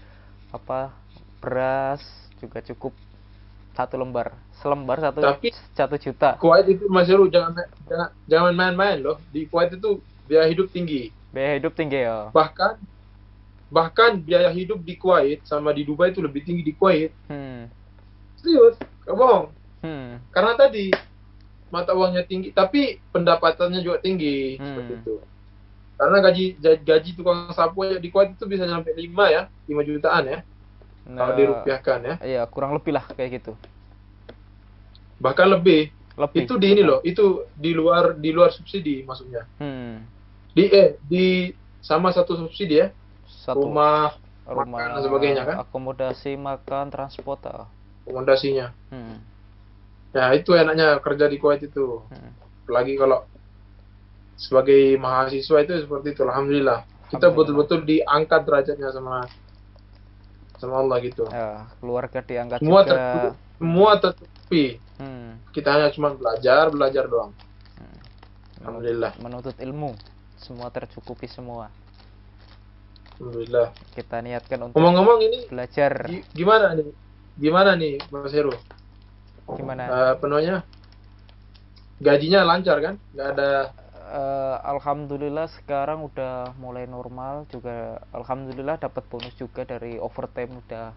Speaker 2: beras juga cukup. 1 lembar, selembar 1 juta.
Speaker 1: Kuwait itu Mas Heru jangan main-main loh. Di Kuwait itu biaya hidup tinggi.
Speaker 2: Ya.
Speaker 1: Bahkan biaya hidup di Kuwait sama di Dubai itu lebih tinggi di Kuwait. Serius, gak bohong. Karena tadi mata uangnya tinggi, tapi pendapatannya juga tinggi seperti itu. Karena gaji tukang sapu ya di Kuwait itu bisa sampai 5 ya, 5 jutaan ya, kalau
Speaker 2: Nah,
Speaker 1: dirupiahkan ya.
Speaker 2: iya kurang lebih lah kayak gitu.
Speaker 1: Bahkan lebih.
Speaker 2: Lebih,
Speaker 1: Itu di ini
Speaker 2: betul.
Speaker 1: loh, itu di luar subsidi maksudnya.
Speaker 2: Hmm,
Speaker 1: Di sama satu subsidi ya,
Speaker 2: satu
Speaker 1: rumah, makan dan sebagainya
Speaker 2: rumah,
Speaker 1: kan,
Speaker 2: akomodasi, makan, transport.
Speaker 1: akomodasinya.
Speaker 2: Hmm,
Speaker 1: Ya itu enaknya kerja di Kuwait itu.
Speaker 2: hmm.
Speaker 1: Apalagi kalau sebagai mahasiswa itu seperti itu. Alhamdulillah. Kita
Speaker 2: Alhamdulillah.
Speaker 1: betul-betul diangkat derajatnya sama sama Allah gitu.
Speaker 2: Ya, keluarga diangkat
Speaker 1: Semua
Speaker 2: juga.
Speaker 1: semua tercukupi.
Speaker 2: Hmm,
Speaker 1: Kita hanya cuma belajar doang.
Speaker 2: hmm.
Speaker 1: Alhamdulillah.
Speaker 2: Menuntut ilmu, semua tercukupi semua.
Speaker 1: Alhamdulillah.
Speaker 2: Kita niatkan untuk
Speaker 1: Ngomong-ngomong ini
Speaker 2: belajar.
Speaker 1: gimana nih? Gimana nih Mas Heru?
Speaker 2: Gimana?
Speaker 1: Penuhnya gajinya lancar kan? Nggak ada.
Speaker 2: Alhamdulillah sekarang udah mulai normal juga. Alhamdulillah dapat bonus juga dari overtime, udah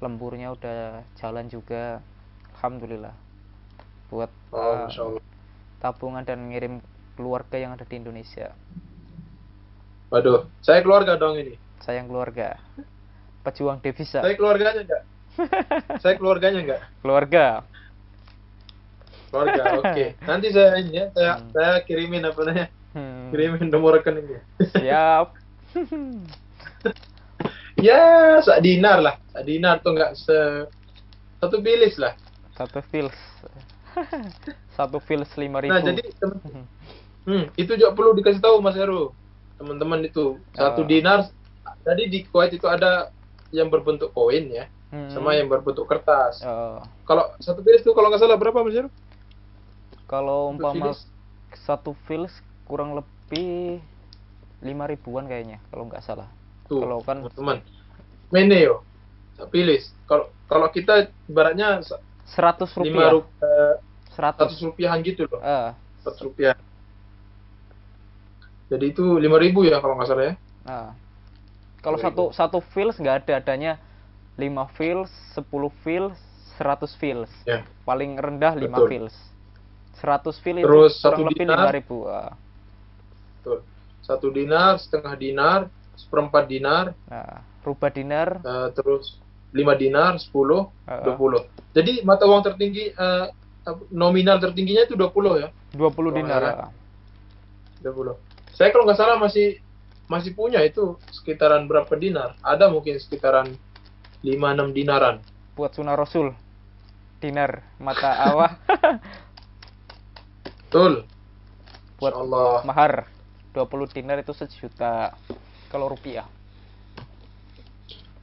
Speaker 2: lemburnya udah jalan juga. Alhamdulillah buat
Speaker 1: Masya Allah.
Speaker 2: tabungan dan ngirim keluarga yang ada di Indonesia.
Speaker 1: Waduh, saya keluarga dong ini.
Speaker 2: Sayang keluarga, pejuang devisa.
Speaker 1: Saya keluarganya enggak? Saya keluarganya enggak?
Speaker 2: Keluarga.
Speaker 1: Keluarga, oke. Nanti saya ini ya, saya kirimin apa namanya? Kirimin nomor rekeningnya.
Speaker 2: Siap.
Speaker 1: Ya, sak dinar lah. Sak dinar tuh enggak satu bilis lah.
Speaker 2: Satu fils. Satu fils 5.000.
Speaker 1: Nah, jadi itu juga perlu dikasih tahu Mas Heru. Teman-teman itu, satu dinar. Jadi di Kuwait itu ada yang berbentuk koin ya, sama yang berbentuk kertas. Kalau satu bilis itu kalau nggak salah berapa Mas Heru?
Speaker 2: Kalau umpama satu fils kurang lebih 5.000-an kayaknya kalau nggak salah.
Speaker 1: Tuh,
Speaker 2: kalau kan
Speaker 1: teman-teman. Meneo. Bilis. Kalau kita ibaratnya
Speaker 2: 100 rupiah.
Speaker 1: 100 rupiahan gitu loh. 100 rupiah. Jadi itu 5.000 ya kalau nggak salah ya.
Speaker 2: Kalau satu fils nggak adanya 5 fils, 10 fils, 100 fils.
Speaker 1: Ya.
Speaker 2: Paling rendah 5 fils. 100 fils
Speaker 1: terus
Speaker 2: itu kurang lebih 5.000.
Speaker 1: Betul. 1 dinar, setengah dinar, seperempat dinar.
Speaker 2: Rubah dinar.
Speaker 1: Terus 5 dinar, 10, 20. Jadi mata uang tertinggi nominal tertingginya itu 20 ya.
Speaker 2: 20 dinar.
Speaker 1: 20. Saya kalau nggak salah masih punya itu sekitaran berapa dinar? Ada mungkin sekitaran 5-6 dinaran.
Speaker 2: Buat sunah Rasul. Dinar mata awah.
Speaker 1: Betul.
Speaker 2: Buat
Speaker 1: Allah.
Speaker 2: Mahar 20 dinar itu 1 juta kalau rupiah.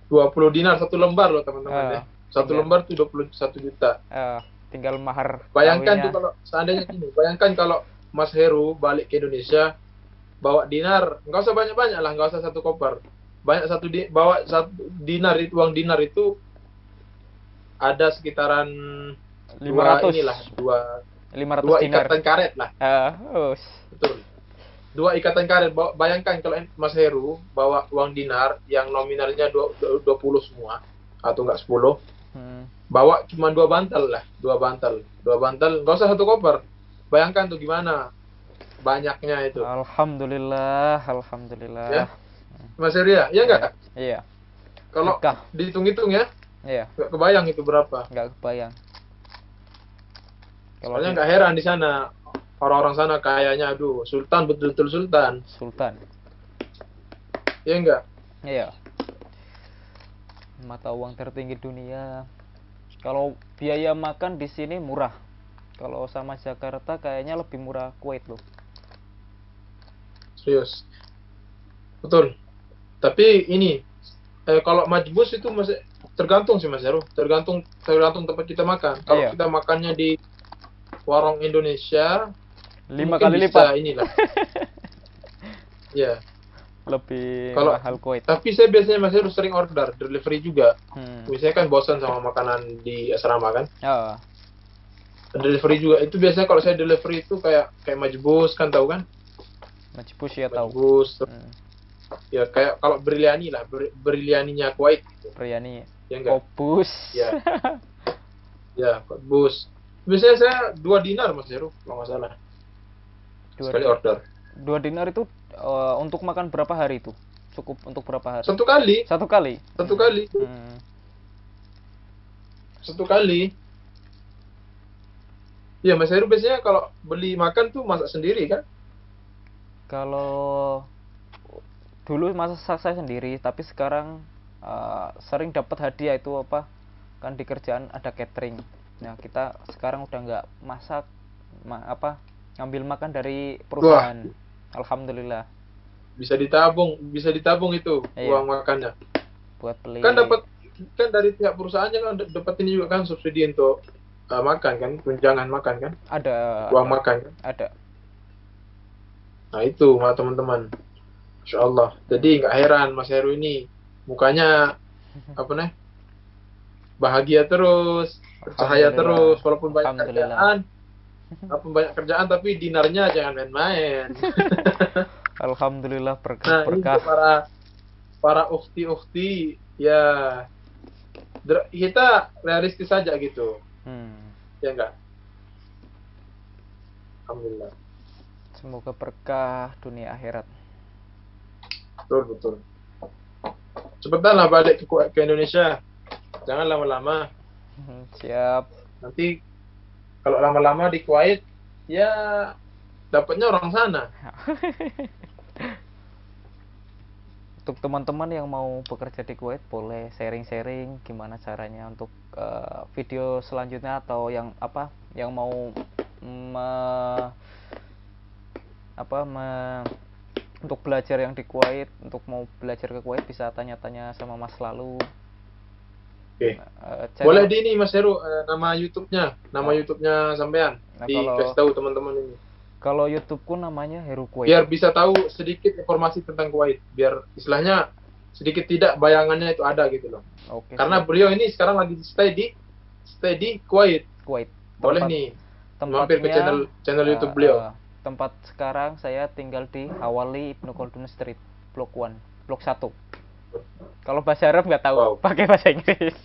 Speaker 1: 20 dinar satu lembar loh teman-teman ya. Satu lembar tuh 21 juta.
Speaker 2: Tinggal mahar.
Speaker 1: Bayangkan tuh kalau seandainya gini, bayangkan kalau Mas Heru balik ke Indonesia bawa dinar, nggak usah banyak-banyak lah, nggak usah satu koper. Bawa satu dinar itu, uang dinar itu ada sekitaran
Speaker 2: 500
Speaker 1: dua ikatan karet lah. Betul. 2 ikatan karet. Bayangkan kalau Mas Heru bawa uang dinar yang nominalnya 20 semua atau enggak 10. Bawa cuma 2 bantal lah, 2 bantal, nggak usah satu koper. Bayangkan tuh gimana banyaknya itu.
Speaker 2: Alhamdulillah.
Speaker 1: Ya. Mas Heru ya, iya enggak?
Speaker 2: Iya.
Speaker 1: Kalau dihitung-hitung ya,
Speaker 2: iya.
Speaker 1: Nggak kebayang itu berapa.
Speaker 2: Nggak kebayang.
Speaker 1: Soalnya nggak heran di sana orang-orang sana kayaknya, aduh, sultan, betul-betul sultan. Iya enggak?
Speaker 2: Iya. Mata uang tertinggi dunia. Kalau biaya makan di sini murah. Kalau sama Jakarta kayaknya lebih murah Kuwait loh.
Speaker 1: Serius. Betul. Tapi ini kalau majbus itu masih tergantung sih Mas Heru. Tergantung tempat kita makan. Kalau kita makannya di warung Indonesia
Speaker 2: 5 kali lipat.
Speaker 1: Inilah. Ya.
Speaker 2: Lebih mahal Kuwait.
Speaker 1: Tapi saya biasanya Mas Heru sering order delivery juga. Biasanya kan bosan sama makanan di asrama kan. Delivery juga. Itu biasanya kalau saya delivery itu kayak majbus kan, tahu kan?
Speaker 2: Majbus ya tahu.
Speaker 1: Majbus. Ya kayak kalau biryani lah, biryaninya Kuwait.
Speaker 2: Biryani.
Speaker 1: Ya enggak?
Speaker 2: Kobus.
Speaker 1: Ya. Ya, kobus. Biasanya saya 2 dinar Mas Heru kalau nggak salah. Sekali order.
Speaker 2: 2 dinar itu Untuk makan berapa hari itu? Cukup untuk berapa hari?
Speaker 1: Satu kali,
Speaker 2: Satu kali.
Speaker 1: satu kali,
Speaker 2: Hmm.
Speaker 1: satu kali. Iya, Mas Heru biasanya kalau beli makan tuh masak sendiri kan?
Speaker 2: Kalau dulu masak saya sendiri, tapi sekarang sering dapat hadiah itu apa? Kan di kerjaan ada catering. Nah, kita sekarang udah nggak masak, ngambil makan dari
Speaker 1: Wah,
Speaker 2: perusahaan. Alhamdulillah.
Speaker 1: bisa ditabung itu
Speaker 2: Iya,
Speaker 1: uang makannya.
Speaker 2: buat
Speaker 1: Kan
Speaker 2: beli.
Speaker 1: dapat kan dari pihak perusahaannya kan dapat ini juga kan subsidi untuk makan kan, tunjangan makan kan,
Speaker 2: Ada,
Speaker 1: uang makan kan.
Speaker 2: ada.
Speaker 1: Nah itu teman-teman, Masya Allah. Jadi nggak heran Mas Heru ini mukanya apa nih bahagia terus, bercahaya
Speaker 2: Alhamdulillah.
Speaker 1: terus,
Speaker 2: Alhamdulillah.
Speaker 1: walaupun banyak kerjaan tapi dinarnya jangan main-main.
Speaker 2: Alhamdulillah,
Speaker 1: Nah ini
Speaker 2: berkah-berkah.
Speaker 1: untuk para ukti-ukti ya, kita realistis saja gitu,
Speaker 2: Hmm.
Speaker 1: ya enggak? Alhamdulillah.
Speaker 2: Semoga berkah dunia akhirat.
Speaker 1: Betul, betul. Cepatlah balik ke Indonesia. Jangan lama-lama.
Speaker 2: Siap.
Speaker 1: Nanti kalau lama-lama di Kuwait, ya dapatnya orang sana.
Speaker 2: Untuk teman-teman yang mau bekerja di Kuwait, boleh sharing-sharing gimana caranya untuk video selanjutnya, atau yang mau me- untuk belajar yang di Kuwait, untuk mau belajar ke Kuwait bisa tanya-tanya sama Mas lalu.
Speaker 1: Oke.
Speaker 2: Channel.
Speaker 1: Boleh di ini Mas Heru, nama YouTube-nya
Speaker 2: Oh.
Speaker 1: sampean.
Speaker 2: Nah,
Speaker 1: Dikasih tahu teman-teman ini.
Speaker 2: kalau YouTubeku namanya Heru Kuwait.
Speaker 1: Biar bisa tahu sedikit informasi tentang Kuwait. Biar istilahnya sedikit tidak bayangannya itu ada gitu loh.
Speaker 2: Oke,
Speaker 1: Karena
Speaker 2: siap.
Speaker 1: beliau ini sekarang lagi stay di Kuwait.
Speaker 2: Kuwait.
Speaker 1: Boleh nih mampir ke channel YouTube beliau.
Speaker 2: Tempat sekarang saya tinggal di Hawali Ibnu Khaldun Street, Blok 1, Blok 1. Kalau bahasa Arab nggak tahu,
Speaker 1: Wow.
Speaker 2: pakai bahasa Inggris.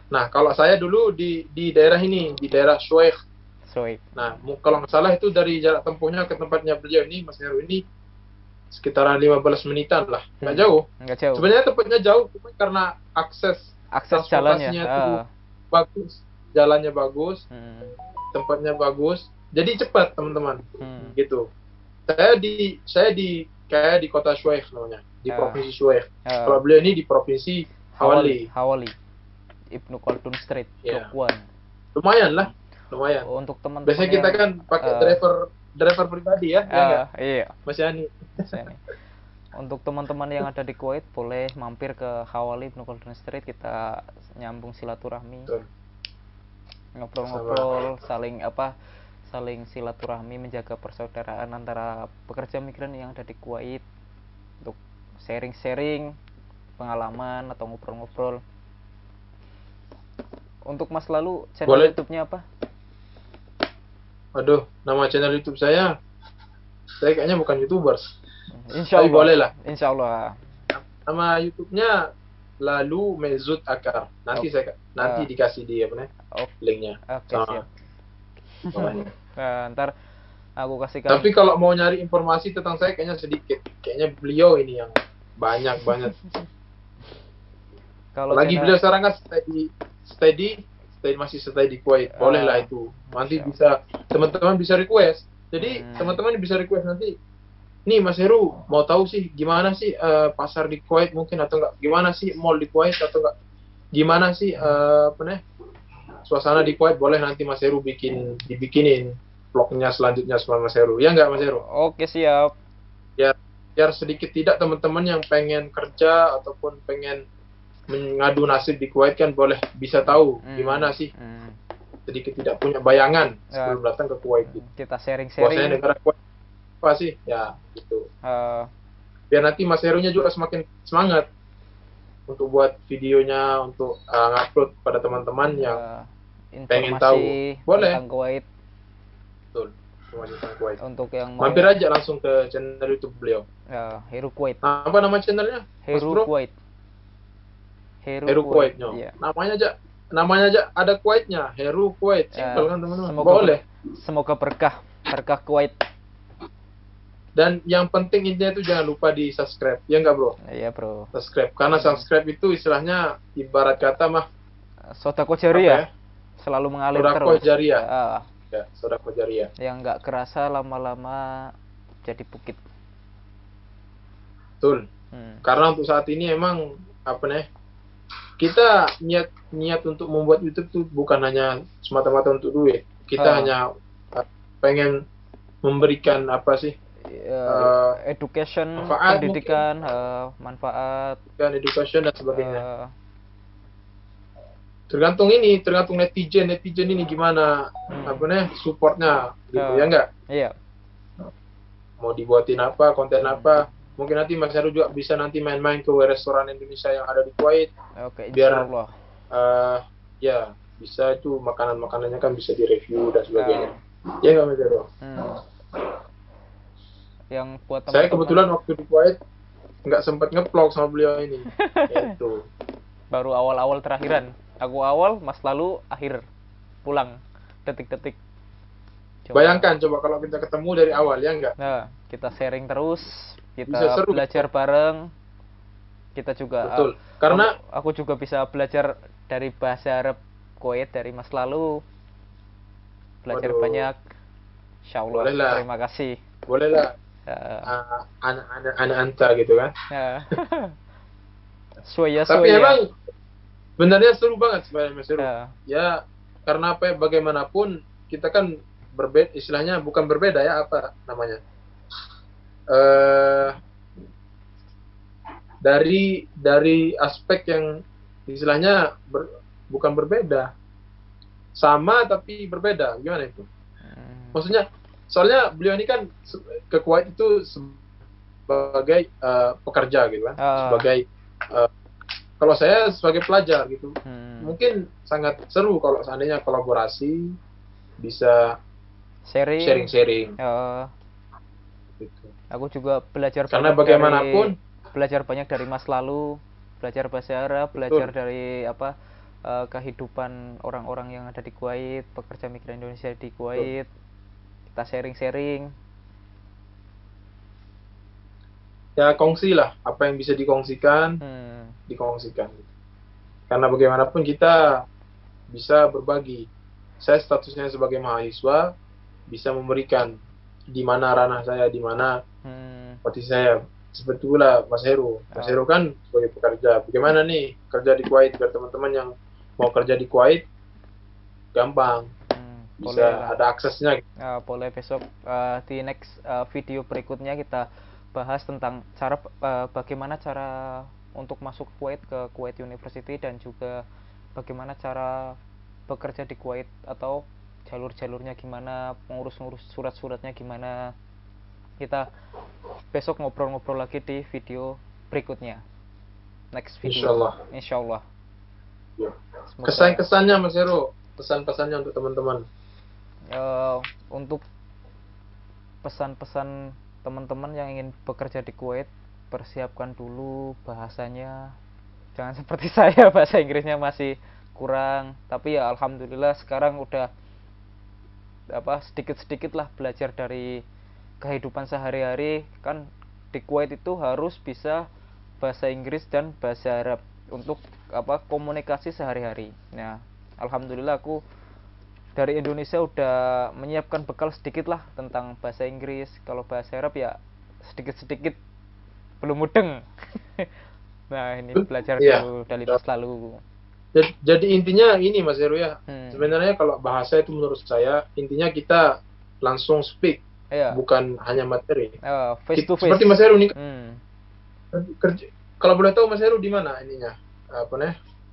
Speaker 1: Nah, kalau saya dulu di daerah ini, di daerah Shueikh.
Speaker 2: Soik.
Speaker 1: Nah, kalau nggak salah itu dari jarak tempuhnya ke tempatnya beliau ini, Mas Heru ini, sekitaran 15 menitan lah. Nggak jauh.
Speaker 2: Nggak jauh.
Speaker 1: Sebenarnya tempatnya jauh, cuma karena akses
Speaker 2: jalannya.
Speaker 1: transportasinya itu bagus, jalannya bagus,
Speaker 2: Hmm.
Speaker 1: tempatnya bagus, jadi cepat teman-teman.
Speaker 2: Hmm.
Speaker 1: Gitu. Saya di kota Shueikh namanya, di provinsi Shueikh. Kalau beliau ini di provinsi Hawali.
Speaker 2: Hawali Ibnu Khaldun Street,
Speaker 1: Iya.
Speaker 2: Blok 1.
Speaker 1: Lumayan lah, lumayan.
Speaker 2: Untuk teman-teman
Speaker 1: Biasanya kita kan pakai driver pribadi ya, ya nggak?
Speaker 2: iya.
Speaker 1: Mas Yani.
Speaker 2: Untuk teman-teman yang ada di Kuwait, boleh mampir ke Hawali Ibnu Khaldun Street, kita nyambung silaturahmi.
Speaker 1: Betul.
Speaker 2: Ngobrol-ngobrol, saling silaturahmi, menjaga persaudaraan antara pekerja migran yang ada di Kuwait, untuk sharing-sharing pengalaman atau ngobrol-ngobrol. Untuk Mas lalu channel
Speaker 1: Boleh.
Speaker 2: YouTube-nya apa?
Speaker 1: Waduh, nama channel YouTube saya kayaknya bukan YouTubers.
Speaker 2: Insya Allah.
Speaker 1: Tapi boleh lah.
Speaker 2: Insya Allah.
Speaker 1: Nama YouTube-nya Lalu Mezut Akar. Nanti dikasih di linknya.
Speaker 2: Oke, siap. Nah, ntar aku kasihkan.
Speaker 1: Tapi kalau mau nyari informasi tentang saya kayaknya sedikit. Kayaknya beliau ini yang banyak banget.
Speaker 2: Kalau
Speaker 1: lagi beliau sekarang kan masih stay di Kuwait. Boleh lah itu. Nanti bisa teman-teman bisa request. Jadi teman-teman bisa request nanti. Nih Mas Heru mau tahu sih gimana sih pasar di Kuwait mungkin, atau enggak gimana sih mall di Kuwait, atau enggak gimana sih suasana di Kuwait. Boleh nanti Mas Heru dibikinin vlognya selanjutnya sama Mas Heru. Ya enggak Mas Heru?
Speaker 2: Oke, siap.
Speaker 1: Biar sedikit tidak teman-teman yang pengen kerja ataupun pengen mengadu nasib di Kuwait kan boleh bisa tahu gimana sih. Sedikit tidak punya bayangan sebelum datang ke Kuwait.
Speaker 2: Kita sharing-sharing.
Speaker 1: Bahwasanya negara Kuwait apa sih? Ya, gitu. Biar nanti Mas Herunya juga semakin semangat untuk buat videonya, untuk ngupload pada teman-teman yang pengen tahu. Boleh.
Speaker 2: Tentang Kuwait.
Speaker 1: Betul. Cuma tentang Kuwait.
Speaker 2: Untuk yang mau
Speaker 1: mampir aja langsung ke channel YouTube beliau.
Speaker 2: Heru Kuwait.
Speaker 1: Apa nama channelnya?
Speaker 2: Heru Kuwait.
Speaker 1: Heru Kuwait. No. Yeah. Namanya aja ada Kuwaitnya. Heru Kuwait. Simpel kan teman-teman. Boleh.
Speaker 2: Semoga berkah Kuwait.
Speaker 1: Dan yang penting intinya itu jangan lupa di subscribe, ya nggak bro?
Speaker 2: Iya bro.
Speaker 1: Subscribe, karena subscribe itu istilahnya ibarat kata mah
Speaker 2: Sodako
Speaker 1: apa
Speaker 2: jariah,
Speaker 1: ya?
Speaker 2: selalu mengalir
Speaker 1: Sodako
Speaker 2: terus.
Speaker 1: jariah, ya, sodako jariah.
Speaker 2: Yang nggak kerasa lama-lama jadi bukit.
Speaker 1: Betul. Karena untuk saat ini emang apa nih? Kita niat untuk membuat YouTube tuh bukan hanya semata-mata untuk duit. Kita hanya pengen memberikan apa sih?
Speaker 2: Education,
Speaker 1: manfaat,
Speaker 2: pendidikan, manfaat,
Speaker 1: dan education dan sebagainya. Tergantung netizen ini gimana apa nih supportnya gitu ya enggak?
Speaker 2: Iya.
Speaker 1: Mau dibuatin apa, konten apa? Mungkin nanti Mas Heru juga bisa nanti main-main ke restoran Indonesia yang ada di Kuwait.
Speaker 2: Oke,
Speaker 1: biar
Speaker 2: insyaallah.
Speaker 1: Ya bisa itu makanannya kan bisa direview dan sebagainya. Ya nggak Mas Heru?
Speaker 2: Yang buat teman-teman.
Speaker 1: Saya kebetulan waktu di Kuwait nggak sempat nge-vlog sama beliau ini. Itu.
Speaker 2: Baru awal-awal terakhiran. Aku awal, Mas lalu akhir pulang detik-detik.
Speaker 1: Bayangkan coba kalau kita ketemu dari awal ya enggak?
Speaker 2: Nah, kita sharing terus, kita belajar bareng. Kita juga
Speaker 1: betul. Karena
Speaker 2: aku juga bisa belajar dari bahasa Arab Kuwait dari Mas lalu. Belajar banyak. Insyaallah. Terima kasih.
Speaker 1: Bolehlah. Anak anta gitu kan. Tapi emang benarnya seru banget sebenarnya Mas Heru. Ya karena apa ya, bagaimanapun kita kan berbeda, istilahnya bukan berbeda ya, apa namanya, dari aspek yang istilahnya bukan berbeda, sama tapi berbeda. Gimana itu? Maksudnya soalnya beliau ini kan ke Kuwait itu sebagai pekerja gitu kan, sebagai kalau saya sebagai pelajar gitu. Mungkin sangat seru kalau seandainya kolaborasi, bisa sharing.
Speaker 2: Gitu. Aku juga belajar
Speaker 1: karena bagaimanapun
Speaker 2: belajar banyak dari Mas lalu, belajar bahasa Arab, belajar dari apa kehidupan orang-orang yang ada di Kuwait, pekerja migran Indonesia di Kuwait. Kita sharing.
Speaker 1: Ya kongsi lah, apa yang bisa dikongsikan, dikongsikan. Karena bagaimanapun kita bisa berbagi. Saya statusnya sebagai mahasiswa bisa memberikan di mana ranah saya, di mana posisi saya. Seperti pula Mas Heru. Mas Heru kan sebagai pekerja. Bagaimana nih kerja di Kuwait? Biar teman-teman yang mau kerja di Kuwait gampang. Bisa boleh ada aksesnya.
Speaker 2: Boleh besok di next video berikutnya kita bahas tentang cara bagaimana cara untuk masuk Kuwait ke Kuwait University, dan juga bagaimana cara bekerja di Kuwait atau jalur-jalurnya gimana, ngurus surat-suratnya gimana. Kita besok ngobrol-ngobrol lagi di video berikutnya, next video. Insyaallah.
Speaker 1: Ya. Kesan-kesannya Mas Heru, pesan-pesannya untuk teman-teman.
Speaker 2: Untuk pesan-pesan teman-teman yang ingin bekerja di Kuwait, persiapkan dulu bahasanya. Jangan seperti saya, bahasa Inggrisnya masih kurang. Tapi ya alhamdulillah sekarang udah sedikit-sedikit lah belajar dari kehidupan sehari-hari. Kan di Kuwait itu harus bisa bahasa Inggris dan bahasa Arab untuk komunikasi sehari-hari. Nah, alhamdulillah aku dari Indonesia udah menyiapkan bekal sedikit lah tentang bahasa Inggris. Kalau bahasa Arab ya sedikit-sedikit belum mudeng. Nah, ini belajar dulu dari Mas lalu.
Speaker 1: Jadi intinya ini Mas Heru ya. Sebenarnya kalau bahasa itu menurut saya intinya kita langsung speak, bukan hanya materi.
Speaker 2: Face to face.
Speaker 1: Seperti Mas Heru nih. Kalau boleh tahu Mas Heru di mana ininya?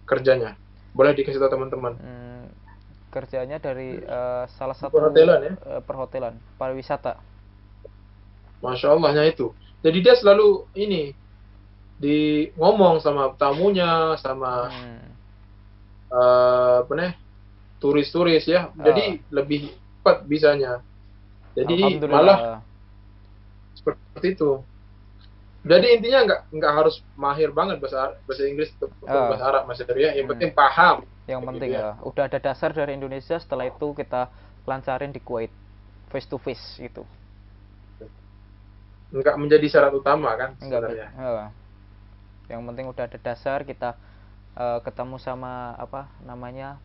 Speaker 1: Kerjanya? Boleh dikasih tahu teman-teman.
Speaker 2: Kerjanya dari salah satu perhotelan, pariwisata.
Speaker 1: Masya Allahnya itu. Jadi dia selalu ngomong sama tamunya, sama turis-turis ya. Jadi lebih cepat bisanya. Jadi malah seperti itu. Jadi intinya nggak harus mahir banget bahasa Inggris atau bahasa Arab Mas Heru ya. Yang penting paham.
Speaker 2: Yang penting ya, udah ada dasar dari Indonesia, setelah itu kita lancarin di Kuwait face to face gitu.
Speaker 1: nggak menjadi syarat utama kan
Speaker 2: Enggak,
Speaker 1: sebenarnya.
Speaker 2: yang penting udah ada dasar, kita ketemu sama apa namanya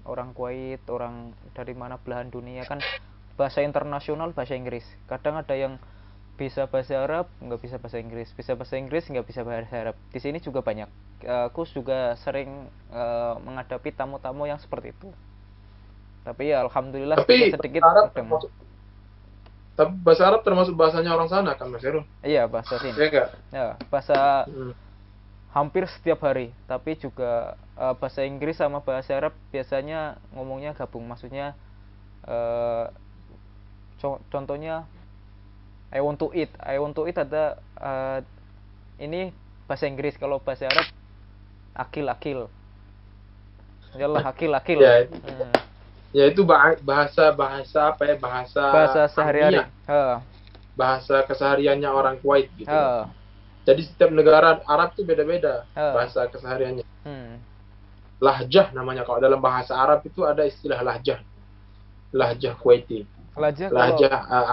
Speaker 2: orang Kuwait, orang dari mana belahan dunia kan, bahasa internasional bahasa Inggris. Kadang ada yang bisa bahasa Arab nggak bisa bahasa Inggris, bisa bahasa Inggris nggak bisa bahasa Arab. Di sini juga banyak. Aku juga sering menghadapi tamu-tamu yang seperti itu. Tapi ya alhamdulillah
Speaker 1: Tapi
Speaker 2: sedikit-sedikit
Speaker 1: bahasa Arab
Speaker 2: udah mau.
Speaker 1: termasuk, tapi bahasa Arab termasuk bahasanya orang sana kan Mas Heru?
Speaker 2: Iya, bahasa sini.
Speaker 1: Ya enggak?
Speaker 2: Ya, bahasa
Speaker 1: Hmm.
Speaker 2: hampir setiap hari. Tapi juga bahasa Inggris sama bahasa Arab biasanya ngomongnya gabung. Maksudnya contohnya I want to eat. I want to eat ada ini bahasa Inggris. Kalau bahasa Arab akil akil. Yalah akil akil.
Speaker 1: Ya, ya itu bahasa apa ya,
Speaker 2: Bahasa sehari-hari.
Speaker 1: amiyah, bahasa kesehariannya orang Kuwait gitu. Jadi setiap negara Arab itu beda-beda bahasa kesehariannya. Lahjah namanya, kalau dalam bahasa Arab itu ada istilah lahjah Kuwaiti, lahjah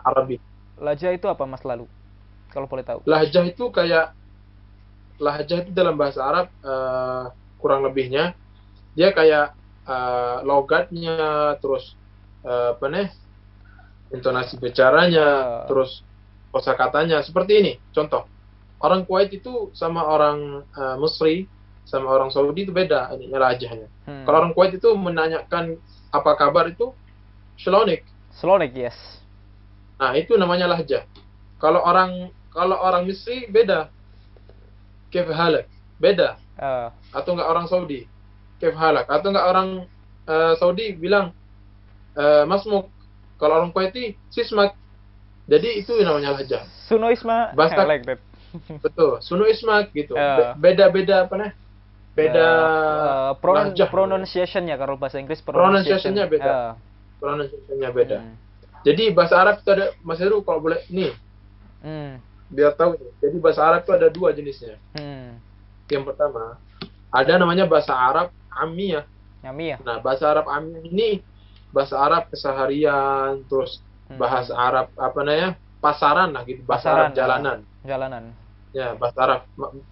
Speaker 1: Arabi.
Speaker 2: Lahjah itu apa Mas Lalu, kalau boleh tahu?
Speaker 1: Lahjah itu dalam bahasa Arab kurang lebihnya dia kayak logatnya, terus apa nih, intonasi bicaranya, terus kosakatanya seperti ini. Contoh, orang Kuwait itu sama orang Mesri sama orang Saudi itu beda ini lahjahnya. Kalau orang Kuwait itu menanyakan apa kabar itu Shlonik,
Speaker 2: yes.
Speaker 1: Nah, itu namanya lahjah. Kalau orang Misri beda, Kef halak, beda. Atau enggak orang Saudi, Kef halak. Atau enggak orang Saudi bilang masmuk. Kalau orang Kuwaiti sismak. Jadi itu namanya lahjah.
Speaker 2: Suno Isma,
Speaker 1: bahasa
Speaker 2: like that.
Speaker 1: Betul, Suno Ismak gitu. Beda-beda apa nih? Beda
Speaker 2: pronunciation-nya, kalau bahasa Inggris
Speaker 1: pronunciation-nya beda. Pronunciation-nya beda. Jadi bahasa Arab itu ada, Mas Heru kalau boleh nih. Biar tahu. Jadi bahasa Arab itu ada dua jenisnya. Yang pertama, ada namanya bahasa Arab Amiyah. Nah, bahasa Arab Amiyah ini bahasa Arab keseharian, terus bahasa Arab apa namanya? Pasaran lah gitu, bahasa Arab jalanan. Ya, bahasa Arab.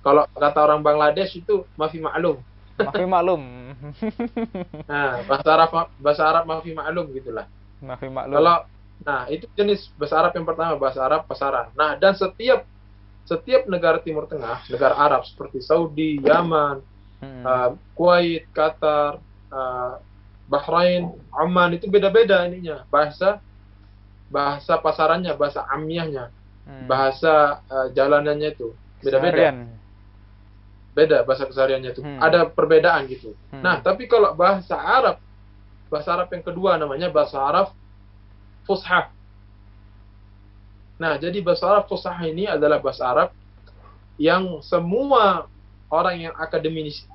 Speaker 1: Kalau kata orang Bangladesh itu mafi maklum.
Speaker 2: Mafi maklum.
Speaker 1: Nah, bahasa Arab mafi maklum gitulah.
Speaker 2: Mafi maklum.
Speaker 1: Nah, itu jenis bahasa Arab yang pertama, bahasa Arab pasaran. Nah, dan setiap negara Timur Tengah, negara Arab seperti Saudi, Yaman, Kuwait, Qatar, Bahrain, Oman, itu beda-beda ininya. Bahasa pasarannya, bahasa amiyahnya, bahasa jalanannya itu beda-beda. Beda bahasa kesehariannya itu. Ada perbedaan gitu. Nah, tapi kalau bahasa Arab yang kedua namanya bahasa Arab Fushah. Nah, jadi bahasa Arab Fushah ini adalah bahasa Arab yang semua orang yang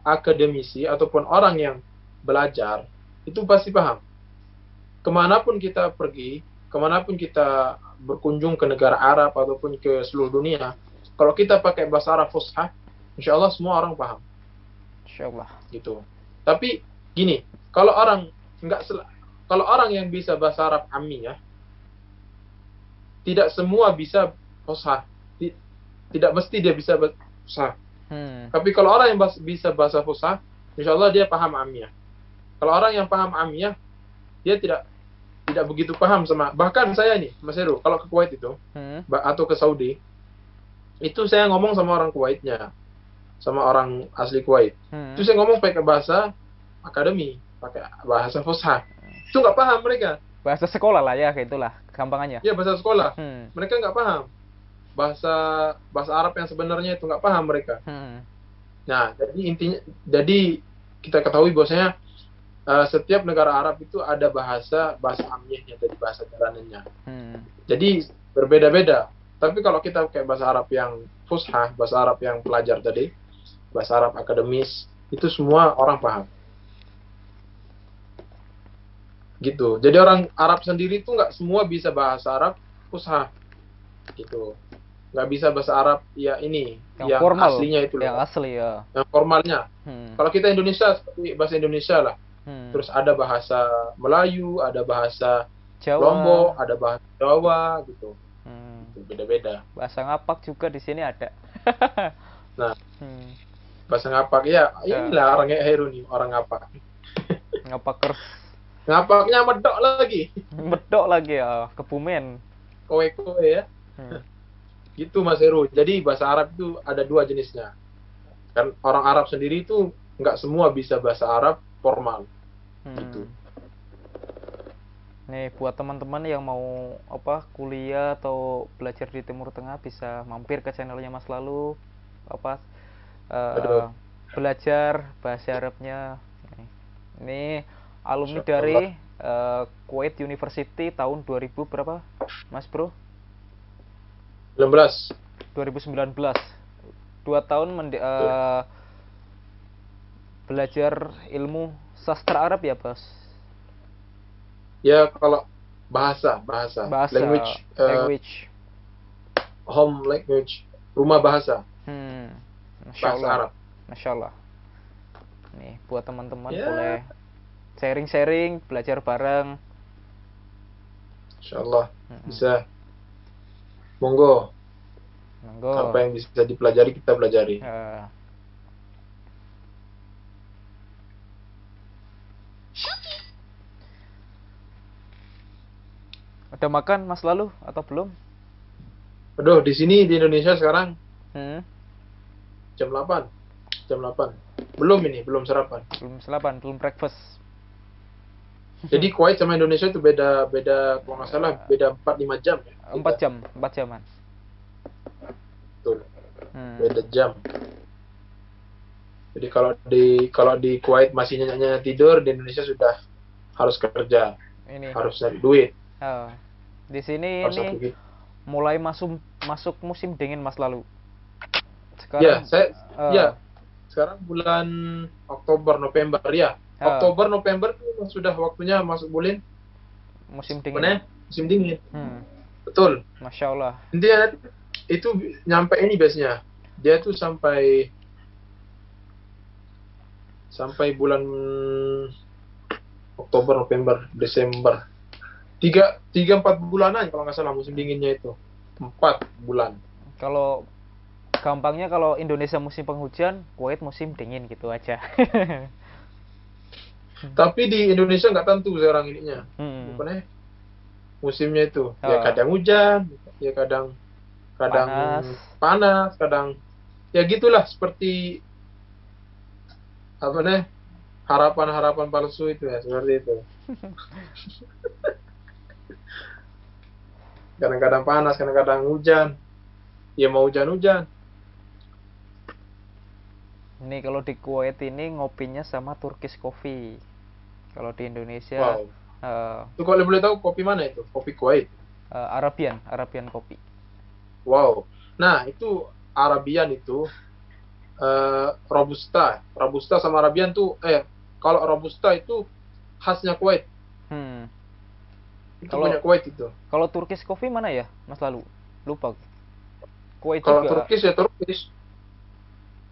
Speaker 1: akademisi ataupun orang yang belajar itu pasti paham. Kemanapun kita pergi, kemanapun kita berkunjung ke negara Arab ataupun ke seluruh dunia, kalau kita pakai bahasa Arab Fushah, insya Allah semua orang paham.
Speaker 2: Insya Allah.
Speaker 1: Gitu. Tapi gini, kalau orang yang bisa bahasa Arab Amiyah, tidak semua bisa Fushah. Tidak mesti dia bisa Fushah. Tapi kalau orang yang bisa bahasa Fushah, insya Allah dia paham Amiyah. Kalau orang yang paham Amiyah, dia tidak begitu paham sama. Bahkan saya nih, Mas Heru, kalau ke Kuwait itu, atau ke Saudi, itu saya ngomong sama orang Kuwaitnya, sama orang asli Kuwait. Itu saya ngomong pakai bahasa akademi, pakai bahasa Fushah. Itu nggak paham mereka.
Speaker 2: Bahasa sekolah lah ya, kayak itulah gampangannya.
Speaker 1: Ya, bahasa sekolah. Mereka nggak paham. Bahasa Arab yang sebenarnya itu nggak paham mereka. Nah, jadi kita ketahui bahwasanya setiap negara Arab itu ada bahasa amiyahnya, dari bahasa jalanannya. Jadi berbeda-beda. Tapi kalau kita pakai bahasa Arab yang Fushah, bahasa Arab yang pelajar tadi, bahasa Arab akademis, itu semua orang paham. Gitu. Jadi orang Arab sendiri itu nggak semua bisa bahasa Arab Fushah. Gitu. Nggak bisa bahasa Arab ya ini yang
Speaker 2: formal,
Speaker 1: aslinya itu
Speaker 2: yang
Speaker 1: loh.
Speaker 2: asli ya.
Speaker 1: Yang formalnya. Kalau kita Indonesia seperti bahasa Indonesia lah. Terus ada bahasa Melayu, ada bahasa
Speaker 2: Jawa,
Speaker 1: Lombok, ada bahasa Jawa gitu. itu beda-beda.
Speaker 2: Bahasa Ngapak juga di sini ada.
Speaker 1: Nah,
Speaker 2: Hmm.
Speaker 1: bahasa Ngapak ya,
Speaker 2: Ya.
Speaker 1: inilah orang Heru nih, orang Ngapak.
Speaker 2: Ngapakers.
Speaker 1: Ngapaknya medok lagi.
Speaker 2: Medok lagi ya, Kebumen.
Speaker 1: Kowe-kowe ya.
Speaker 2: Hmm.
Speaker 1: Gitu Mas Heru. Jadi bahasa Arab itu ada dua jenisnya. Kan orang Arab sendiri itu nggak semua bisa bahasa Arab formal. Gitu.
Speaker 2: Nih buat teman-teman yang mau kuliah atau belajar di Timur Tengah bisa mampir ke channelnya Mas Lalu
Speaker 1: Betul.
Speaker 2: belajar bahasa Arabnya. Ini alumni
Speaker 1: Insya
Speaker 2: dari
Speaker 1: Allah.
Speaker 2: Kuwait University tahun 2000 berapa Mas Bro?
Speaker 1: 19.
Speaker 2: 2019. 2 tahun belajar ilmu sastra Arab ya Bos?
Speaker 1: Ya kalau bahasa
Speaker 2: language
Speaker 1: home language, rumah bahasa.
Speaker 2: Masya
Speaker 1: Bahasa
Speaker 2: Allah.
Speaker 1: Arab.
Speaker 2: Masya Allah. Nih buat teman-teman
Speaker 1: Ya.
Speaker 2: boleh sharing-sharing, belajar bareng.
Speaker 1: Insya Allah bisa. Monggo. Apa yang bisa dipelajari kita pelajari.
Speaker 2: Udah makan Mas Lalu atau belum?
Speaker 1: Aduh, di sini di Indonesia sekarang jam 8. Jam 8. Belum sarapan.
Speaker 2: Belum breakfast.
Speaker 1: Jadi Kuwait sama Indonesia itu beda kalau nggak salah beda 4-5 jam ya.
Speaker 2: 4 jaman.
Speaker 1: Betul. Beda jam. Jadi kalau di Kuwait masih nyenyak tidur, di Indonesia sudah harus kerja. Harus cari duit.
Speaker 2: Di sini ini mulai masuk musim dingin Mas Lalu. Sekarang
Speaker 1: sekarang bulan Oktober November ya. Oktober November itu sudah waktunya masuk bulan
Speaker 2: musim dingin.
Speaker 1: Musim dingin. Betul.
Speaker 2: Masya Allah.
Speaker 1: Intinya itu nyampe ini biasanya. Dia tuh sampai bulan Oktober, November, Desember. 3-4 bulanan kalau nggak salah musim dinginnya itu. 4 bulan.
Speaker 2: Kalau gampangnya kalau Indonesia musim penghujan, Kuwait musim dingin gitu aja.
Speaker 1: Tapi di Indonesia nggak tentu sekarang ininya. Musimnya itu. Ya kadang hujan, ya kadang panas, kadang ya gitulah seperti harapan palsu itu ya, seperti itu. Kadang-kadang panas, kadang-kadang hujan. Ya mau hujan-hujan.
Speaker 2: Ini kalau di Kuwait ini ngopinya sama Turkish coffee. Kalau di Indonesia,
Speaker 1: wow. Itu kalau boleh tahu kopi mana itu? Kopi Kuwait?
Speaker 2: Arabian kopi.
Speaker 1: Wow. Nah itu Arabian itu Robusta sama Arabian tuh kalau Robusta itu khasnya Kuwait. Itu punya Kuwait itu.
Speaker 2: Kalau Turkish coffee mana ya Mas Lalu? Lupa. Kuwait
Speaker 1: kalau
Speaker 2: juga.
Speaker 1: Turkish ya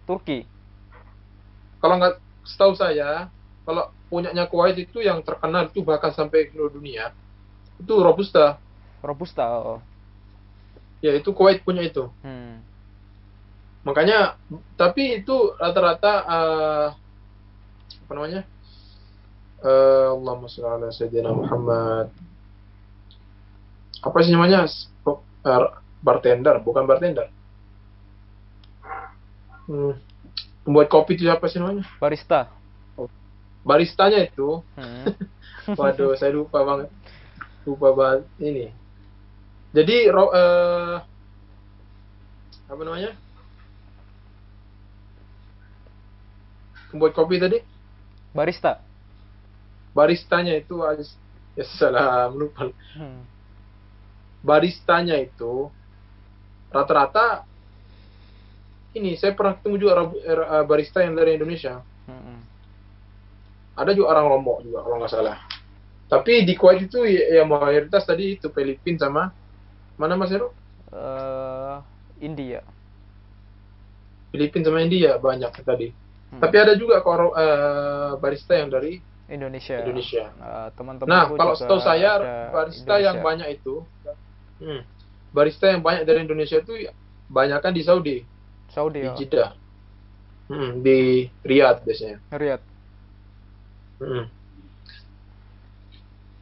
Speaker 2: Turki.
Speaker 1: Kalau nggak, setahu saya, kalau punyanya Kuwait itu yang terkenal itu bahkan sampai ke dunia, itu Robusta. Ya itu Kuwait punya itu. Makanya, tapi itu rata-rata Allahumma sholli ala sayyidina Muhammad. Apa sih namanya? Bartender, bukan bartender. Pembuat kopi itu siapa sih namanya? Baristanya itu. Waduh, saya lupa banget ini. Jadi apa namanya? Pembuat kopi tadi? Baristanya itu ya salah lupa. Baristanya itu rata-rata ini saya pernah ketemu juga barista yang dari Indonesia. Ada juga orang Lombok juga kalau nggak salah. Tapi di Kuwait itu ya mayoritas tadi itu Filipina sama mana Mas Heru?
Speaker 2: India.
Speaker 1: Filipina sama India banyak tadi. Tapi ada juga barista yang dari
Speaker 2: Indonesia.
Speaker 1: Nah, kalau setahu saya barista yang barista yang banyak dari Indonesia itu banyakan di Saudi,
Speaker 2: Saudi
Speaker 1: di
Speaker 2: ya.
Speaker 1: Jeddah, di Riyadh biasanya.
Speaker 2: Riyadh.
Speaker 1: Mm.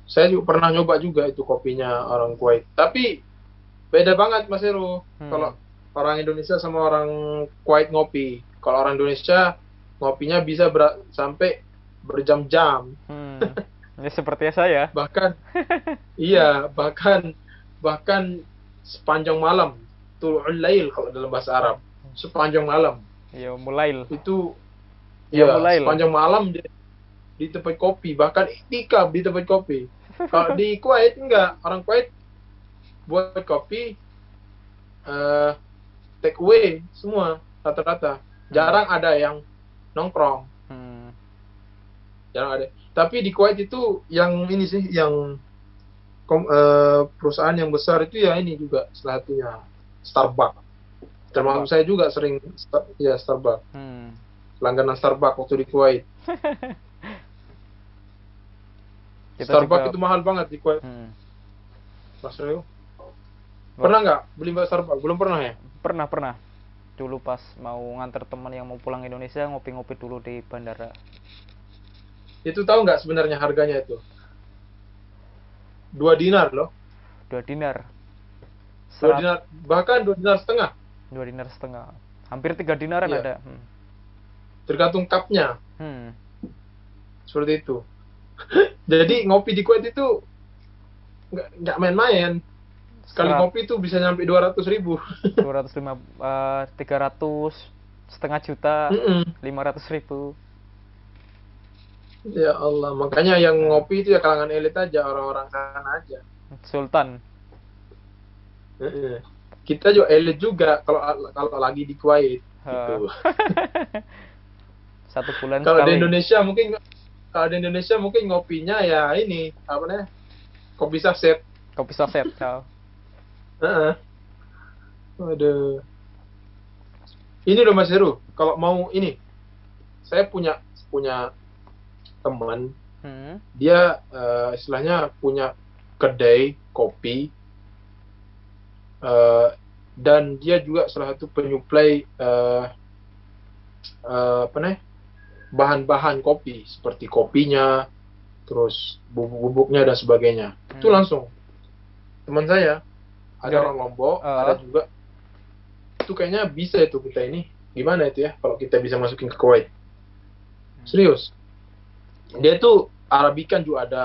Speaker 1: Saya juga pernah nyoba juga itu kopinya orang Kuwait, tapi beda banget Mas Heru. Kalau orang Indonesia sama orang Kuwait ngopi, kalau orang Indonesia ngopinya bisa sampai berjam-jam.
Speaker 2: Ini seperti saya.
Speaker 1: Bahkan iya, bahkan sepanjang malam. Tulul lail kalau dalam bahasa Arab. Sepanjang malam.
Speaker 2: Ya, mulail.
Speaker 1: Itu
Speaker 2: ya,
Speaker 1: ya, sepanjang malam di tempat kopi, bahkan iktikaf di tempat kopi. Kalau di Kuwait enggak, orang Kuwait buat kopi take away semua rata-rata. Jarang ada yang nongkrong. Jarang ada. Tapi di Kuwait itu yang ini sih, yang perusahaan yang besar itu ya ini juga salah satunya Starbucks. Termasuk saya juga sering Starbucks. Langganan Starbucks waktu di Kuwait. Starbucks itu mahal banget di Kuwait. Mas Reo, pernah nggak beli Starbucks? Belum pernah ya?
Speaker 2: Pernah. Dulu pas mau nganter teman yang mau pulang Indonesia, ngopi-ngopi dulu di bandara.
Speaker 1: Itu tahu nggak sebenarnya harganya itu? 2 dinar loh.
Speaker 2: 2 dinar.
Speaker 1: 2 dinar, bahkan 2 dinar setengah.
Speaker 2: 2 dinar setengah. Hampir 3 dinaran
Speaker 1: iya.
Speaker 2: ada.
Speaker 1: Tergantung cupnya. Seperti itu. Jadi ngopi di Kuwait itu nggak main-main. Sekali kopi itu bisa nyampe 200.000.
Speaker 2: 300, setengah juta, 500.000.
Speaker 1: Ya Allah, makanya yang ngopi itu ya kalangan elit aja, orang-orang sana aja.
Speaker 2: Sultan.
Speaker 1: Kita juga elit juga kalau lagi di Kuwait. Gitu.
Speaker 2: 1 bulan
Speaker 1: kalau
Speaker 2: sekali.
Speaker 1: di Indonesia mungkin ngopinya ya ini apa namanya, kopi saset.
Speaker 2: Kopi saset.
Speaker 1: Aduh. Ini loh Mas Heru, kalau mau ini, saya punya teman, dia istilahnya punya kedai kopi, dan dia juga salah satu penyuplai bahan-bahan kopi seperti kopinya, terus bubuk-bubuknya dan sebagainya. Itu langsung teman saya, ada orang Lombok, ada juga. Itu kayaknya bisa itu kita ini. Gimana itu ya kalau kita bisa masukin ke Kuwait? Serius. Dia tuh Arabican juga ada,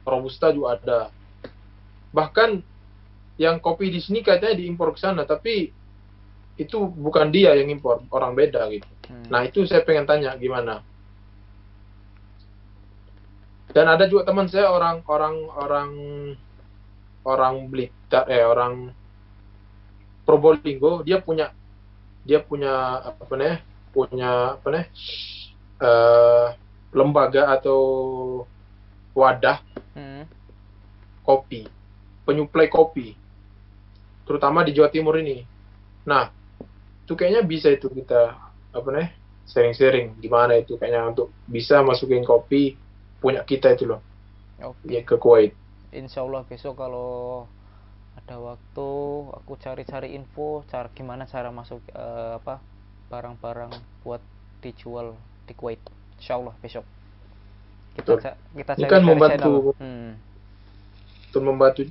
Speaker 1: Robusta juga ada. Bahkan yang kopi di sini katanya diimpor ke sana, tapi itu bukan dia yang impor, orang beda gitu. Nah itu saya pengen tanya gimana. Dan ada juga teman saya orang Blitar, orang Probolinggo, dia punya lembaga atau wadah kopi, penyuplai kopi, terutama di Jawa Timur ini. Nah, itu kayaknya bisa itu kita sharing-sharing gimana itu kayaknya untuk bisa masukin kopi punya kita itu loh. Ya ke Kuwait.
Speaker 2: Insya Allah besok kalau ada waktu aku cari-cari info gimana cara masuk barang-barang buat dijual di Kuwait. Insya Allah besok kita
Speaker 1: ini kan membantu untuk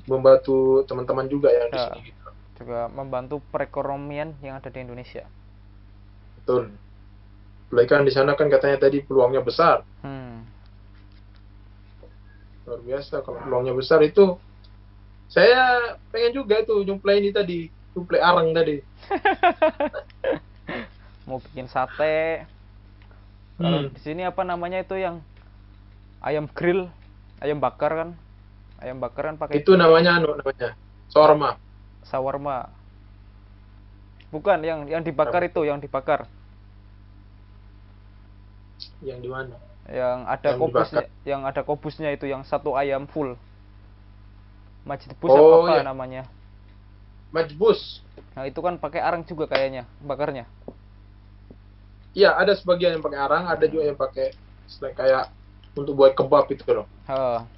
Speaker 1: membantu teman-teman juga yang di sini gitu.
Speaker 2: Juga membantu perekonomian yang ada di Indonesia.
Speaker 1: Betul. Apalagi kan di sana kan katanya tadi peluangnya besar. Luar biasa kalau peluangnya besar itu. Saya pengen juga tuh nyuplai ini tadi, nyuplai arang tadi.
Speaker 2: Mau bikin sate. Kalau di sini apa namanya itu yang ayam grill, ayam bakar kan? Ayam bakar kan pakai
Speaker 1: itu namanya
Speaker 2: shawarma. Bukan yang dibakar itu, yang dibakar.
Speaker 1: Yang di mana?
Speaker 2: Yang ada kobusnya, yang ada kobusnya itu, yang satu ayam full. Majbus apa namanya?
Speaker 1: Majbus.
Speaker 2: Nah, itu kan pakai arang juga kayaknya bakarnya.
Speaker 1: Iya, ada sebagian yang pakai arang, ada juga yang pakai kayak untuk buat kebab itu loh.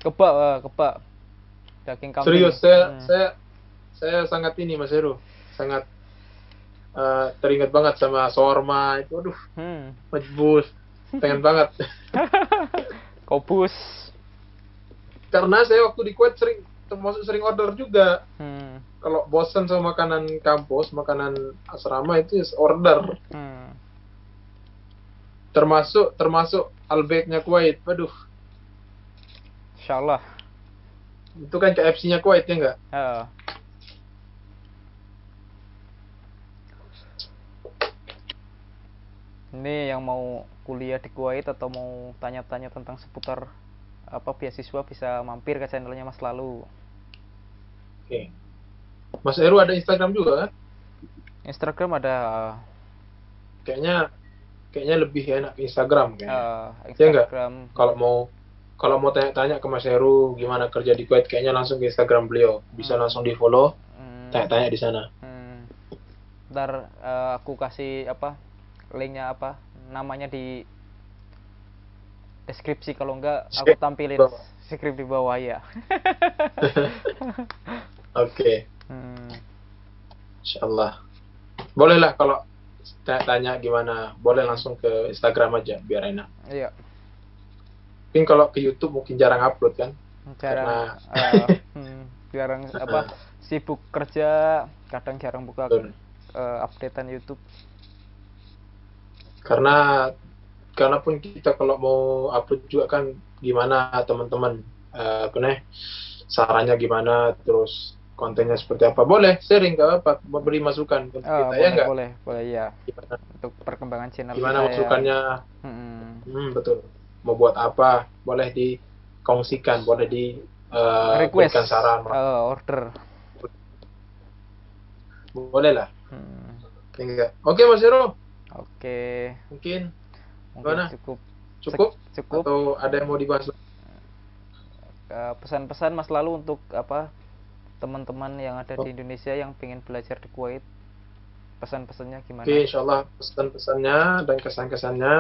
Speaker 2: Kebab. Daging kambing.
Speaker 1: Serius, saya sangat ini Mas Heru, sangat teringat banget sama shawarma itu. Aduh, majbus, pengen banget.
Speaker 2: Kobus.
Speaker 1: Karena saya waktu di Kuwait termasuk sering order juga.
Speaker 2: Hmm.
Speaker 1: Kalau bosan sama makanan kampus, makanan asrama itu order. Termasuk Albaiknya Kuwait. Waduh.
Speaker 2: Insyaallah.
Speaker 1: Itu kan KFC-nya Kuwait ya enggak?
Speaker 2: Ini yang mau kuliah di Kuwait atau mau tanya-tanya tentang seputar apa beasiswa bisa mampir ke channelnya Mas Lalu.
Speaker 1: Oke. Mas Heru ada Instagram juga kan?
Speaker 2: Instagram ada.
Speaker 1: Kayaknya lebih enak Instagram kayaknya.
Speaker 2: Instagram.
Speaker 1: Ya kalau mau tanya-tanya ke Mas Heru gimana kerja di Kuwait, kayaknya langsung ke Instagram beliau. Bisa langsung di follow, tanya-tanya di sana.
Speaker 2: Ntar aku kasih linknya namanya di deskripsi, kalau enggak aku tampilin skrip di bawah ya.
Speaker 1: Oke. Insyaallah. Bolehlah kalau tanya gimana, boleh langsung ke Instagram aja biar enak.
Speaker 2: Iya.
Speaker 1: Mungkin kalau ke YouTube mungkin jarang upload kan?
Speaker 2: Jarang. Jarang sibuk kerja, kadang jarang buka updatean YouTube. Karena
Speaker 1: pun kita kalau mau upload juga kan gimana teman-teman sarannya gimana, terus kontennya seperti apa, boleh sharing gak apa, memberi masukan untuk kita.
Speaker 2: Boleh,
Speaker 1: ya enggak?
Speaker 2: Boleh ya. Gimana? Untuk perkembangan channel
Speaker 1: gimana
Speaker 2: kita
Speaker 1: masukannya betul, mau buat apa, boleh dikongsikan, boleh berikan saran,
Speaker 2: order,
Speaker 1: boleh lah. Enggak. Oke Mas Heru.
Speaker 2: Oke.
Speaker 1: Mungkin cukup atau ada yang mau dibahas?
Speaker 2: Pesan-pesan Mas Lalu untuk teman-teman yang ada di Indonesia yang pengen belajar di Kuwait, pesan-pesannya gimana?
Speaker 1: Oke, insyaallah pesan-pesannya dan kesan-kesannya.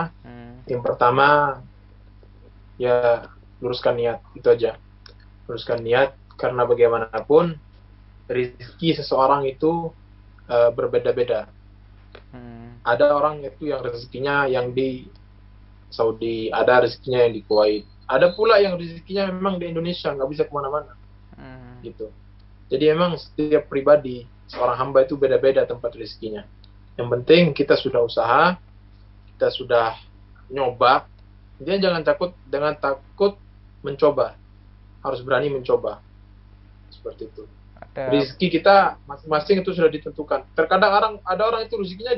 Speaker 1: Yang pertama, ya luruskan niat, itu aja. Luruskan niat, karena bagaimanapun rezeki seseorang itu berbeda-beda. Ada orang itu yang rezekinya yang di Saudi, ada rezekinya yang di Kuwait, ada pula yang rezekinya memang di Indonesia, nggak bisa kemana-mana. Gitu. Jadi emang setiap pribadi, seorang hamba itu beda-beda tempat rezekinya. Yang penting kita sudah usaha, kita sudah nyoba. Dia jangan takut mencoba, harus berani mencoba. Seperti itu. Rezeki kita masing-masing itu sudah ditentukan. Terkadang ada orang itu rezekinya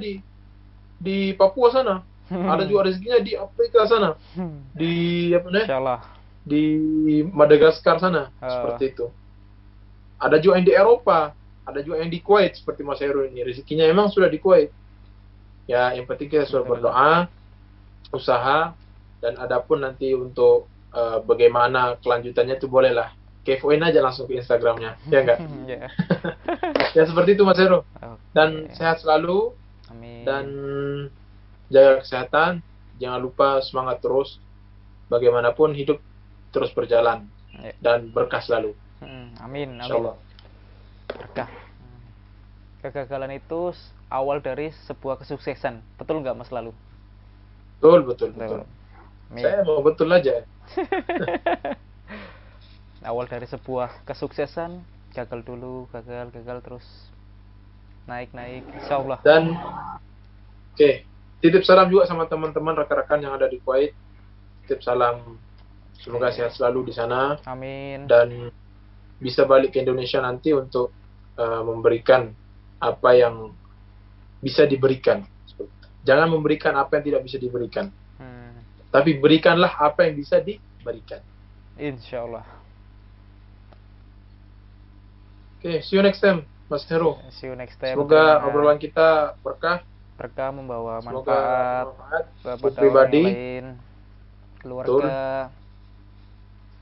Speaker 1: di Papua sana, ada juga rezekinya di Afrika sana, di di Madagaskar sana, seperti itu. Ada juga yang di Eropa, ada juga yang di Kuwait seperti Mas Heru ini, rezekinya emang sudah di Kuwait. Ya, yang penting kita sudah berdoa, usaha, dan adapun nanti untuk bagaimana kelanjutannya itu bolehlah kepoin aja langsung ke Instagramnya, ya enggak? Ya seperti itu Mas Heru. Dan sehat selalu. Amin. Dan jaga kesehatan, jangan lupa semangat terus. Bagaimanapun hidup terus berjalan dan berkah selalu.
Speaker 2: Amin. Insyaallah. Berkah. Kegagalan itu awal dari sebuah kesuksesan. Betul nggak Mas Lalu?
Speaker 1: Betul. Saya mau betul aja.
Speaker 2: Awal dari sebuah kesuksesan, gagal terus naik, insyaallah.
Speaker 1: Dan titip salam juga sama teman-teman rekan-rekan yang ada di Kuwait. Titip salam, semoga sehat selalu di sana.
Speaker 2: Amin.
Speaker 1: Dan bisa balik ke Indonesia nanti untuk memberikan apa yang bisa diberikan. Jangan memberikan apa yang tidak bisa diberikan, tapi berikanlah apa yang bisa diberikan.
Speaker 2: Insyaallah.
Speaker 1: See you next time Mas Heru.
Speaker 2: See you next time.
Speaker 1: Semoga obrolan kita berkah,
Speaker 2: membawa manfaat
Speaker 1: buat pribadi,
Speaker 2: orang lain, keluarga,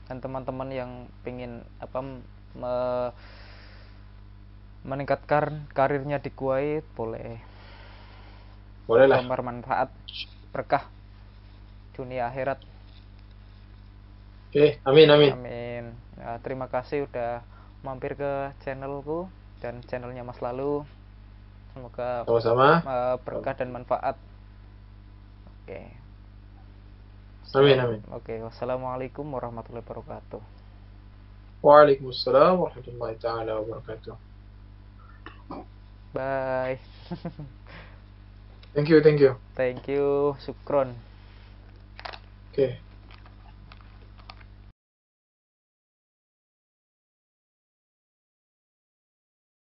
Speaker 2: dan teman-teman yang pengen meningkatkan karirnya di Kuwait, bolehlah bermanfaat, berkah dunia akhirat.
Speaker 1: Amin.
Speaker 2: Ya, terima kasih udah mampir ke channelku. dan channelnya Mas Lalu. Semoga
Speaker 1: Sama-sama.
Speaker 2: berkah dan manfaat. Oke.
Speaker 1: Amin.
Speaker 2: Oke, wassalamualaikum warahmatullahi wabarakatuh.
Speaker 1: Waalaikumsalam warahmatullahi taala wabarakatuh.
Speaker 2: Bye.
Speaker 1: Thank you.
Speaker 2: Thank you, syukron.
Speaker 1: Oke.